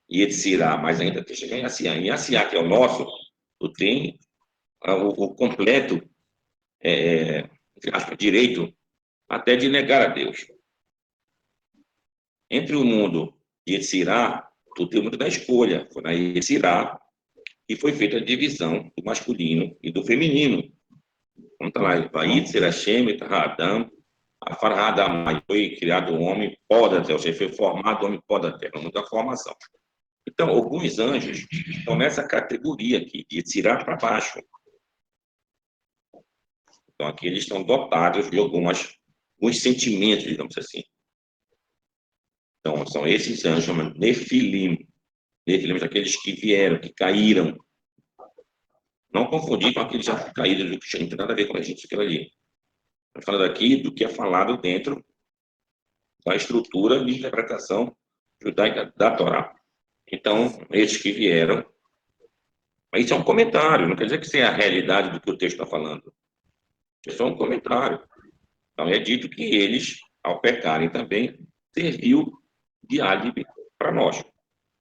e Yetzirah, mais ainda, até chegar em Asiá. Em Asiá, que é o nosso, tu tem o completo direito até de negar a Deus. Entre o mundo de Yetzirah, tu tem o mundo da escolha. Foi na Yetzirah que foi feita a divisão do masculino e do feminino. Então tá lá, Vayitzer Hashem et Ha'adam, Afarhad Ha'mayoi, foi criado o homem pó da terra, ou seja, foi formado o homem pó da terra, no mundo da formação. Então, alguns anjos estão nessa categoria aqui, de Yetzirah para baixo. Então, aqui eles estão dotados de alguns sentimentos, digamos assim. Então, são esses anjos chamados Nefilim. Nefilim são aqueles que vieram, que caíram. Não confundir com aqueles já caídos, do que não tem nada a ver com a gente, aquilo ali. Estamos falando aqui do que é falado dentro da estrutura de interpretação judaica da Torá. Então, esses que vieram. Mas isso é um comentário, não quer dizer que isso é a realidade do que o texto está falando. É só um comentário. Então, é dito que eles, ao pecarem também, serviu de álibi para nós.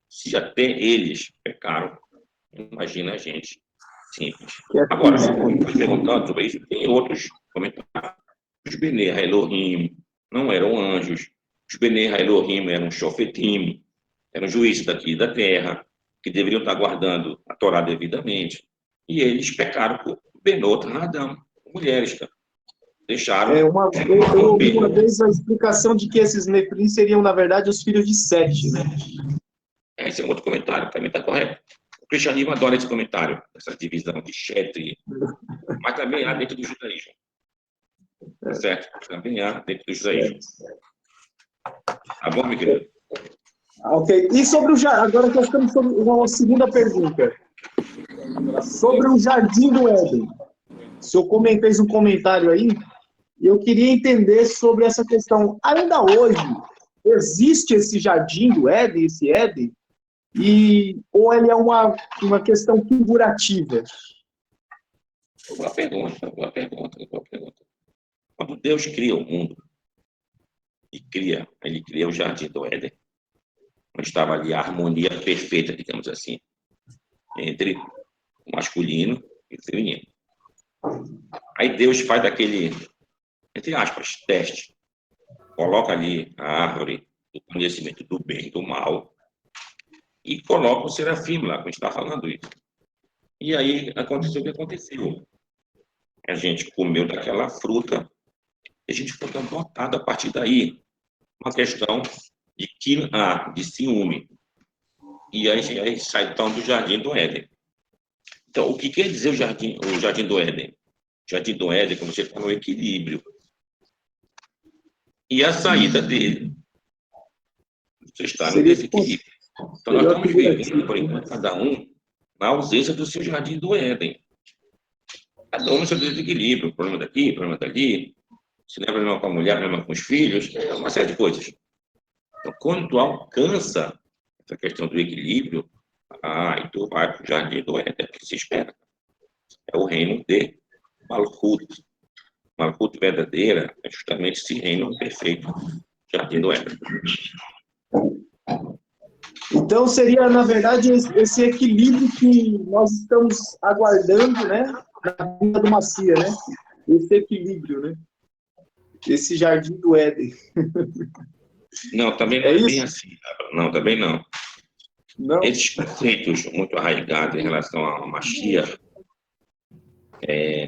Se até eles pecaram, imagina a gente simples. Agora, se você perguntando sobre isso, tem outros comentários. Os Bnei Elohim não eram anjos. Os Bnei Elohim eram Shofetim, eram juízes daqui da terra, que deveriam estar guardando a Torá devidamente. E eles pecaram por Benot Hadam, mulheres, cara. Deixaram. Eu ouvi uma vez a explicação de que esses nefilim seriam, na verdade, os filhos de Sete, né? Esse é um outro comentário, também está correto. O cristianismo adora esse comentário, essa divisão de Shet, mas também há dentro do judaísmo. Certo? Também há dentro do judaísmo. Tá bom, meu querido? Ok. E sobre o Jará, agora nós estamos sobre uma segunda pergunta. sobre o Jardim do Éden. O senhor fez um comentário aí, e eu queria entender sobre essa questão. Ainda hoje, existe esse Jardim do Éden, esse Éden, ou ele é uma questão figurativa? Boa pergunta, boa pergunta, boa pergunta. Quando Deus cria o mundo, ele cria o Jardim do Éden, onde estava ali a harmonia perfeita, digamos assim, entre o masculino e o feminino. Aí Deus faz aquele, entre aspas, teste. Coloca ali a árvore do conhecimento do bem e do mal e coloca o serafim lá, como a gente está falando isso. E aí aconteceu o que aconteceu. A gente comeu daquela fruta e a gente foi dotado a partir daí. Uma questão de ciúme. E aí sai então do Jardim do Éden. Então, o que quer dizer o Jardim do Éden? O Jardim do Éden, como você falou, é equilíbrio. E a saída dele, você está no desequilíbrio. Então, nós estamos vivendo, por enquanto, cada um na ausência do seu Jardim do Éden. Cada um no seu desequilíbrio. Problema daqui, problema dali. Se não é problema com a mulher, problema com os filhos, é uma série de coisas. Então, quando tu alcança essa questão do equilíbrio, e tu vai para o Jardim do Éden, é o que se espera. É o reino de Malchut. Malchut verdadeira é justamente esse reino perfeito, Jardim do Éden. Então, seria, na verdade, esse equilíbrio que nós estamos aguardando, né? Na vinda do Messias, né? Esse equilíbrio, né? Esse Jardim do Éden. Não, também não é bem assim. Não, também não. Não? Esses conceitos muito arraigados em relação ao Mashiach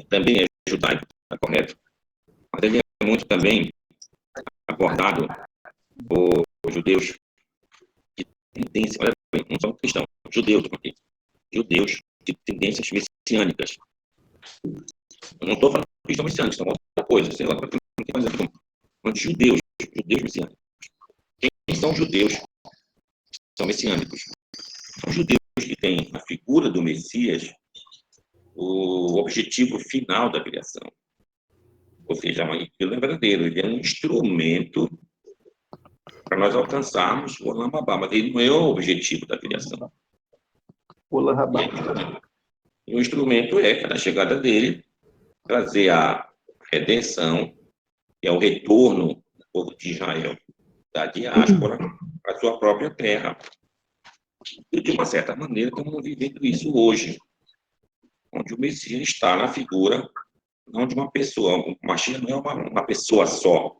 também é judaico, tá correto? Mas ele é muito também abordado por judeus de tendência, olha bem, não são cristãos, judeus de tendências messiânicas. Eu não estou falando de cristãos messiânicos, são outra coisa, sei lá, não tem mais a ver com judeus messiânicos. Quem são judeus? São messiânicos. São judeus que têm a figura do Messias, o objetivo final da criação. Ou seja, aquilo é verdadeiro, ele é um instrumento para nós alcançarmos o Olam Habá, mas ele não é o objetivo da criação. Olam Habá. E o instrumento é, cada chegada dele, trazer a redenção, que é o retorno do povo de Israel, da diáspora, para a sua própria terra. E, de uma certa maneira, estamos vivendo isso hoje, onde o Messias está na figura, não de uma pessoa. O Mashiach não é uma pessoa só.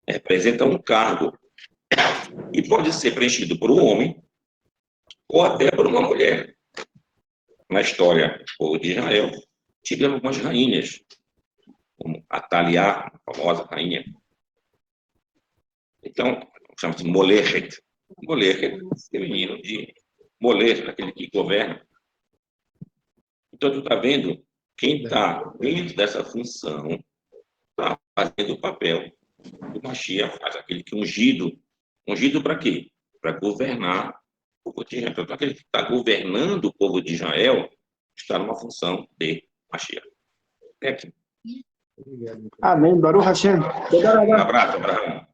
Representa um cargo. E pode ser preenchido por um homem ou até por uma mulher. Na história do povo de Israel, tivemos algumas rainhas, como Ataliá, a famosa rainha. Então, chama-se Molechet. Molechet, feminino de Moler, aquele que governa. Então, tu está vendo, quem está dentro dessa função está fazendo o papel do Mashiach, faz aquele que ungido. Ungido para quê? Para governar o povo de Israel. Então, aquele que está governando o povo de Israel está numa função de Mashiach. É aqui. Amém. Baruch Hashem. Um abraço, Abraão.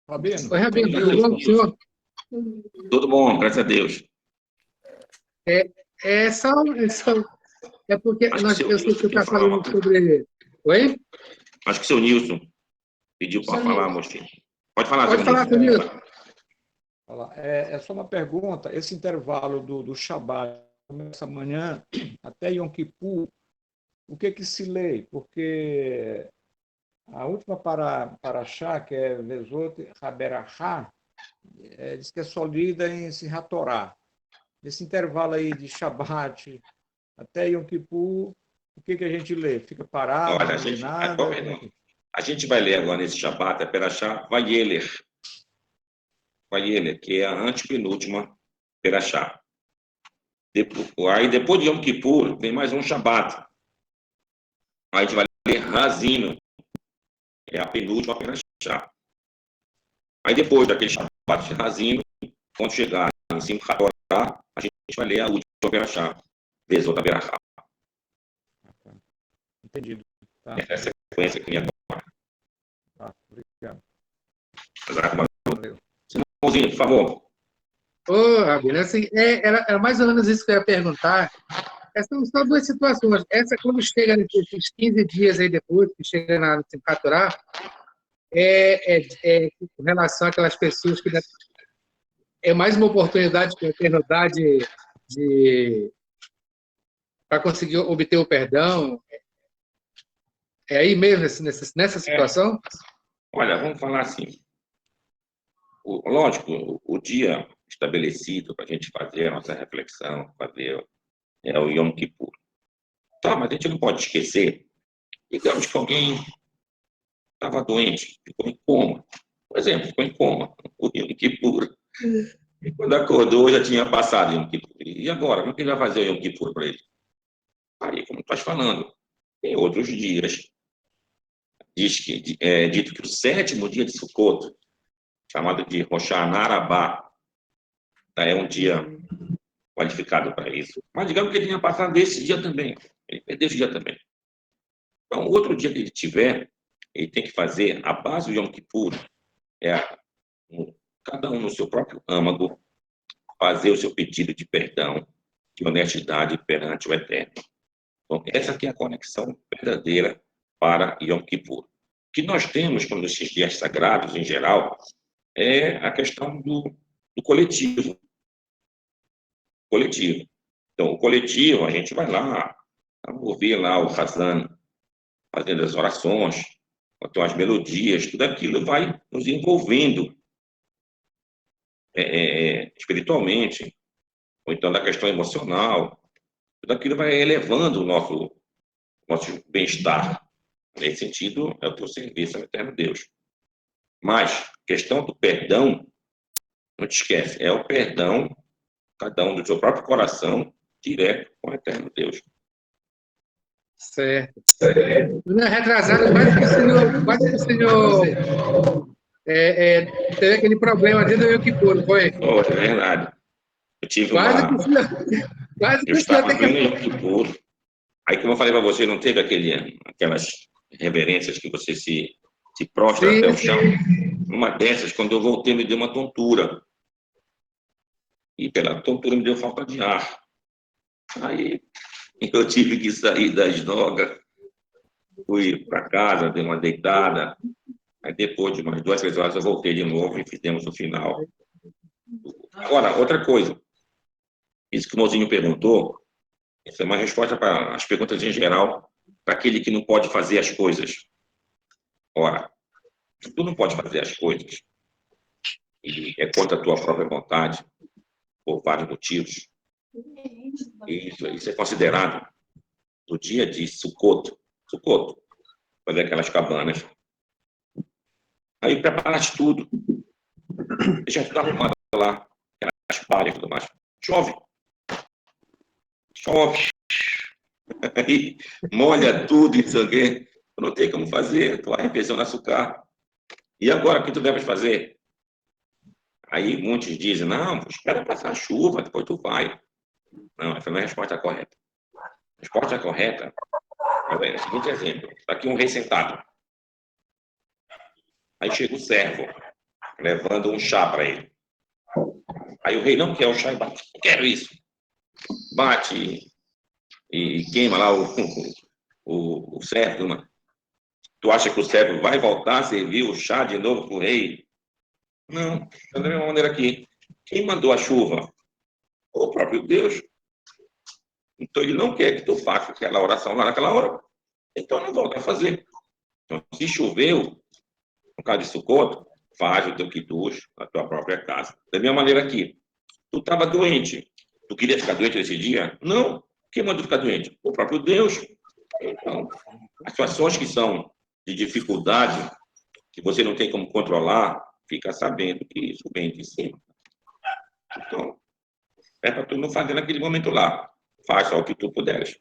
Rabino, Oi, Rabino, tudo bom, senhor? Tudo bom, graças a Deus. É porque eu sei que você está falando sobre... Oi? Acho que o seu Nilson pediu para falar, mocinho. Pode falar, Pode falar, seu Nilson. é só uma pergunta. Esse intervalo do Shabat, começa amanhã até Yom Kippur, o que se lê? Porque a última paraxá, que é Vezot Haberachá, diz que é só lida em Simchat Torá. Esse intervalo aí de Shabat até Yom Kippur, o que a gente lê? Fica parado, Olha, não lê nada? a gente vai ler agora nesse Shabat, a Perashá Vayeler, que é a antepenúltima Perashá. Aí depois de Yom Kippur, vem mais um Shabat. Aí a gente vai ler Razino, que é a penúltima Perashá. Aí depois daquele Shabat de Razino, quando chegar em Simchat Torá, a gente vai ler a última Perashá, vez outra verá. Entendido. Tá. Essa é a sequência que me adora. Tá. Obrigado. Valeu. Simãozinho, por favor. Ô, Rabino, assim, era mais ou menos isso que eu ia perguntar. Essas são duas situações. Essa, quando chega nesses 15 dias aí depois, que chega na Simchat Torá, com relação àquelas pessoas que é mais uma oportunidade de eternidade para conseguir obter o perdão. É aí mesmo, nessa situação? Olha, vamos falar assim. Lógico, o dia estabelecido para a gente fazer a nossa reflexão, fazer é o Yom Kippur. Tá, mas a gente não pode esquecer, digamos que alguém estava doente, ficou em coma. Por exemplo, ficou em coma, o Yom Kippur. E quando acordou, já tinha passado o Yom Kippur. E agora, como é que ele vai fazer o Yom Kippur para ele? Aí, como tu estás falando, tem outros dias. Diz que, dito que o 7º dia de Sukkot, chamado de Rosh Hashanah, é um dia qualificado para isso. Mas digamos que ele tinha passado esse dia também. Ele perdeu esse dia também. Então, outro dia que ele tiver, ele tem que fazer a base do Yom Kippur, cada um no seu próprio âmago, fazer o seu pedido de perdão, de honestidade perante o Eterno. Então, essa aqui é a conexão verdadeira para Yom Kippur. O que nós temos, quando esses dias sagrados, em geral, é a questão do coletivo. Então, o coletivo, a gente vai lá, ouvir lá o Hazan fazendo as orações, então as melodias, tudo aquilo vai nos envolvendo espiritualmente, ou então na questão emocional, tudo aquilo vai elevando o nosso bem-estar. Nesse sentido, é o teu serviço ao Eterno Deus. Mas, questão do perdão, não te esquece, é o perdão, cada um do seu próprio coração, direto com o Eterno Deus. Certo. Retrasado, quase que o senhor teve aquele problema dentro do Yom Kippur, não foi? Oh, é verdade. Eu tive Quase que Eu o senhor estava tem vendo que... Yom Kippur. Aí, como eu falei para você, não teve aquelas reverências que você se prostra Sim, até o sim. chão? Uma dessas, quando eu voltei, me deu uma tontura. E pela tontura me deu falta de ar. Aí eu tive que sair da esnoga, fui para casa, dei uma deitada. Aí depois de umas 2, 3 horas eu voltei de novo e fizemos o final. Agora, outra coisa. Isso que o mozinho perguntou, essa é uma resposta para as perguntas em geral, para aquele que não pode fazer as coisas. Ora, se tu não pode fazer as coisas e é contra a tua própria vontade, por vários motivos, isso é considerado no dia de Sukkot, fazer aquelas cabanas. Aí preparaste tudo, deixa tudo arrumado lá, aquelas palhas e tudo mais. Chove. Aí molha tudo, isso aqui. Não tem como fazer, tua refeição no açúcar. E agora, o que tu deves fazer? Aí muitos dizem, não, espera passar a chuva, depois tu vai. Não, essa não é a resposta correta. A resposta correta é o seguinte exemplo. Está aqui um rei sentado. Aí chega o servo, levando um chá para ele. Aí o rei não quer o chá e bate. Não quero isso. Bate e queima lá o servo. Tu acha que o servo vai voltar a servir o chá de novo para o rei? Não, da mesma maneira aqui. Quem mandou a chuva? O próprio Deus. Então ele não quer que tu faça aquela oração lá naquela hora. Então não volta a fazer. Então, se choveu, no caso de Sukkot, faz o teu kiddush na tua própria casa. Da mesma maneira aqui. Tu estava doente. Tu queria ficar doente nesse dia? Não. Quem mandou ficar doente? O próprio Deus. Então, as situações que são de dificuldade, que você não tem como controlar, fica sabendo que isso vem de cima. Então, é para tu não fazer naquele momento lá. Faz só o que tu puderes.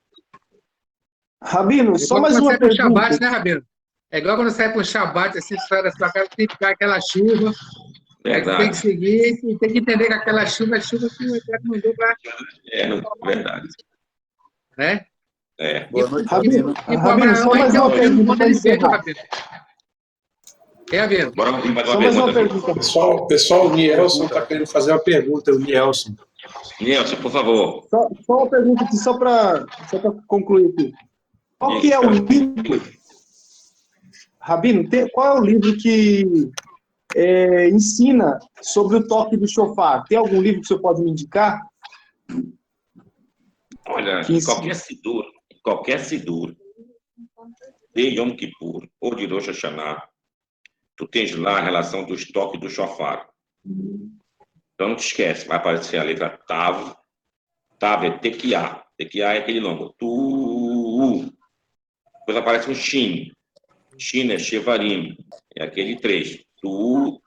Rabino, só mais uma pergunta. pergunta. Shabat, né, Rabino? É igual quando sai para o Shabat, assim, sai da sua casa, tem que ficar aquela chuva. Aí tu tem que seguir e tem que entender que aquela chuva é a chuva que o Eterno mandou para... Verdade. né? Boa noite, Rabino, Rabino. E o Rabino, Abraão só vai mais ter uma o filho pergunta quando para ele sente, encerrar. Rabino. É, Rabino. Bora mais uma Só mais uma pergunta. pergunta. Pessoal, o Nielson está querendo fazer uma pergunta, o Nielson. Nilson, por favor. Só uma pergunta aqui, só para concluir aqui. Qual que é o livro, Rabino, qual é o livro que ensina sobre o toque do shofar? Tem algum livro que o senhor pode me indicar? Olha, Que em qualquer sidur de Yom Kippur ou de Rosh Hashanah, tu tens lá a relação dos toques do shofar. Então não te esquece, vai aparecer a letra Tav. Tav é Tequiá. Tequiá é aquele longo. Tu. Depois aparece um Shin. Shin é Shevarim. É aquele 3. Tu.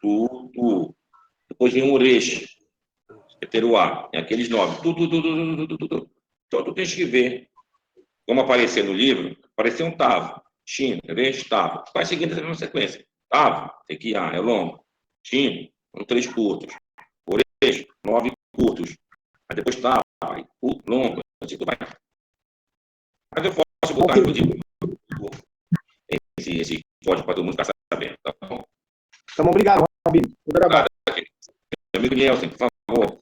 Depois vem um Resh. É Teruá. É aqueles 9. Tu. Então tu tens que ver. Como aparecer no livro, apareceu um Tav. Shin, Resh, Tav. Vai seguindo essa mesma sequência. Tav, Tequiá, é longo. Shin, 3 curtos. Resh, 9 curtos. Aí depois Tav, longo. Assim tu vai. Mas eu posso botar, inclusive, esse código para todo mundo ficar sabendo, tá bom? Então, obrigado, Rabino. Meu amigo Nielson, por favor.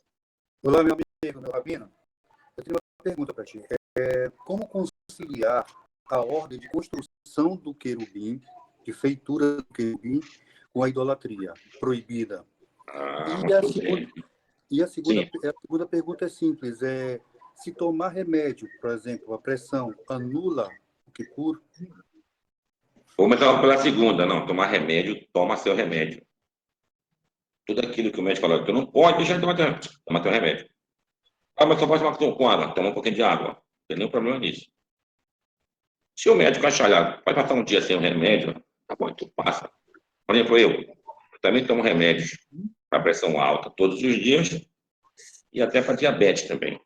Olá, meu amigo, meu Rabino. Eu tenho uma pergunta para ti. Como conciliar a ordem de construção do querubim, de feitura do querubim, com a idolatria proibida? E a segunda pergunta é simples. Se tomar remédio, por exemplo, a pressão, anula o Kippur? Vou começar pela segunda. Não, tomar remédio, toma seu remédio. Tudo aquilo que o médico falou, tu não pode deixar de tomar teu remédio. Ah, mas só pode tomar com água. Toma um pouquinho de água. Não tem nenhum problema nisso. Se o médico achar, pode passar um dia sem o remédio, tá bom, tu passa. Por exemplo, eu também tomo remédios para pressão alta todos os dias e até para diabetes também.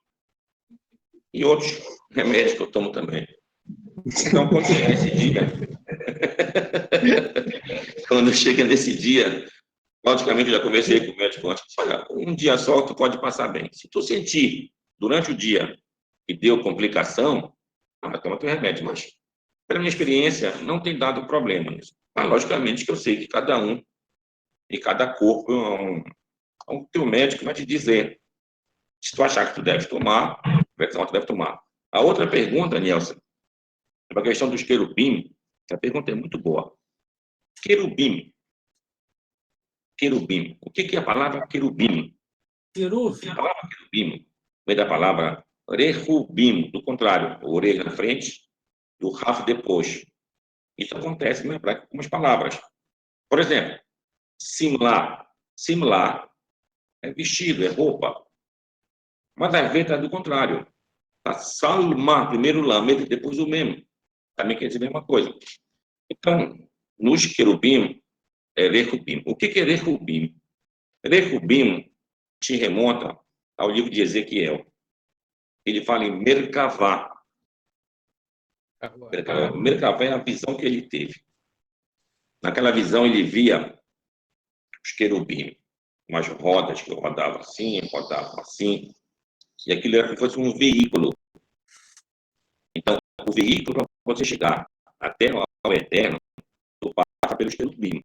E outros remédios que eu tomo também. Então, quando chega nesse dia, logicamente, eu já conversei com o médico antes, olha, um dia só tu pode passar bem. Se tu sentir durante o dia que deu complicação, toma teu remédio, mas pela minha experiência, não tem dado problema nisso. Mas, logicamente, que eu sei que cada um e cada corpo o teu médico vai te dizer. Se tu achar que tu deve tomar, tu deve tomar. A outra pergunta, Nielson, é a questão dos querubim. A pergunta é muito boa. Querubim. O que é a palavra querubim? A palavra querubim vem da palavra rehubim, do contrário, o orelha na frente e o raf depois. Isso acontece na prática com as palavras. Por exemplo, simlar. Simlar é vestido, é roupa. Mas às vezes é do contrário. Tá salma, primeiro lamed, depois o mem. Também quer dizer a mesma coisa. Então, nos querubim, é rehubim. O que é rehubim? Rehubim te remonta ao livro de Ezequiel. Ele fala em Merkavá. Merkavá é a visão que ele teve. Naquela visão, ele via os querubim, umas rodas que rodavam assim, e aquilo era como se fosse um veículo. Então, o veículo, para você chegar até ao eterno, tu passa pelos querubim.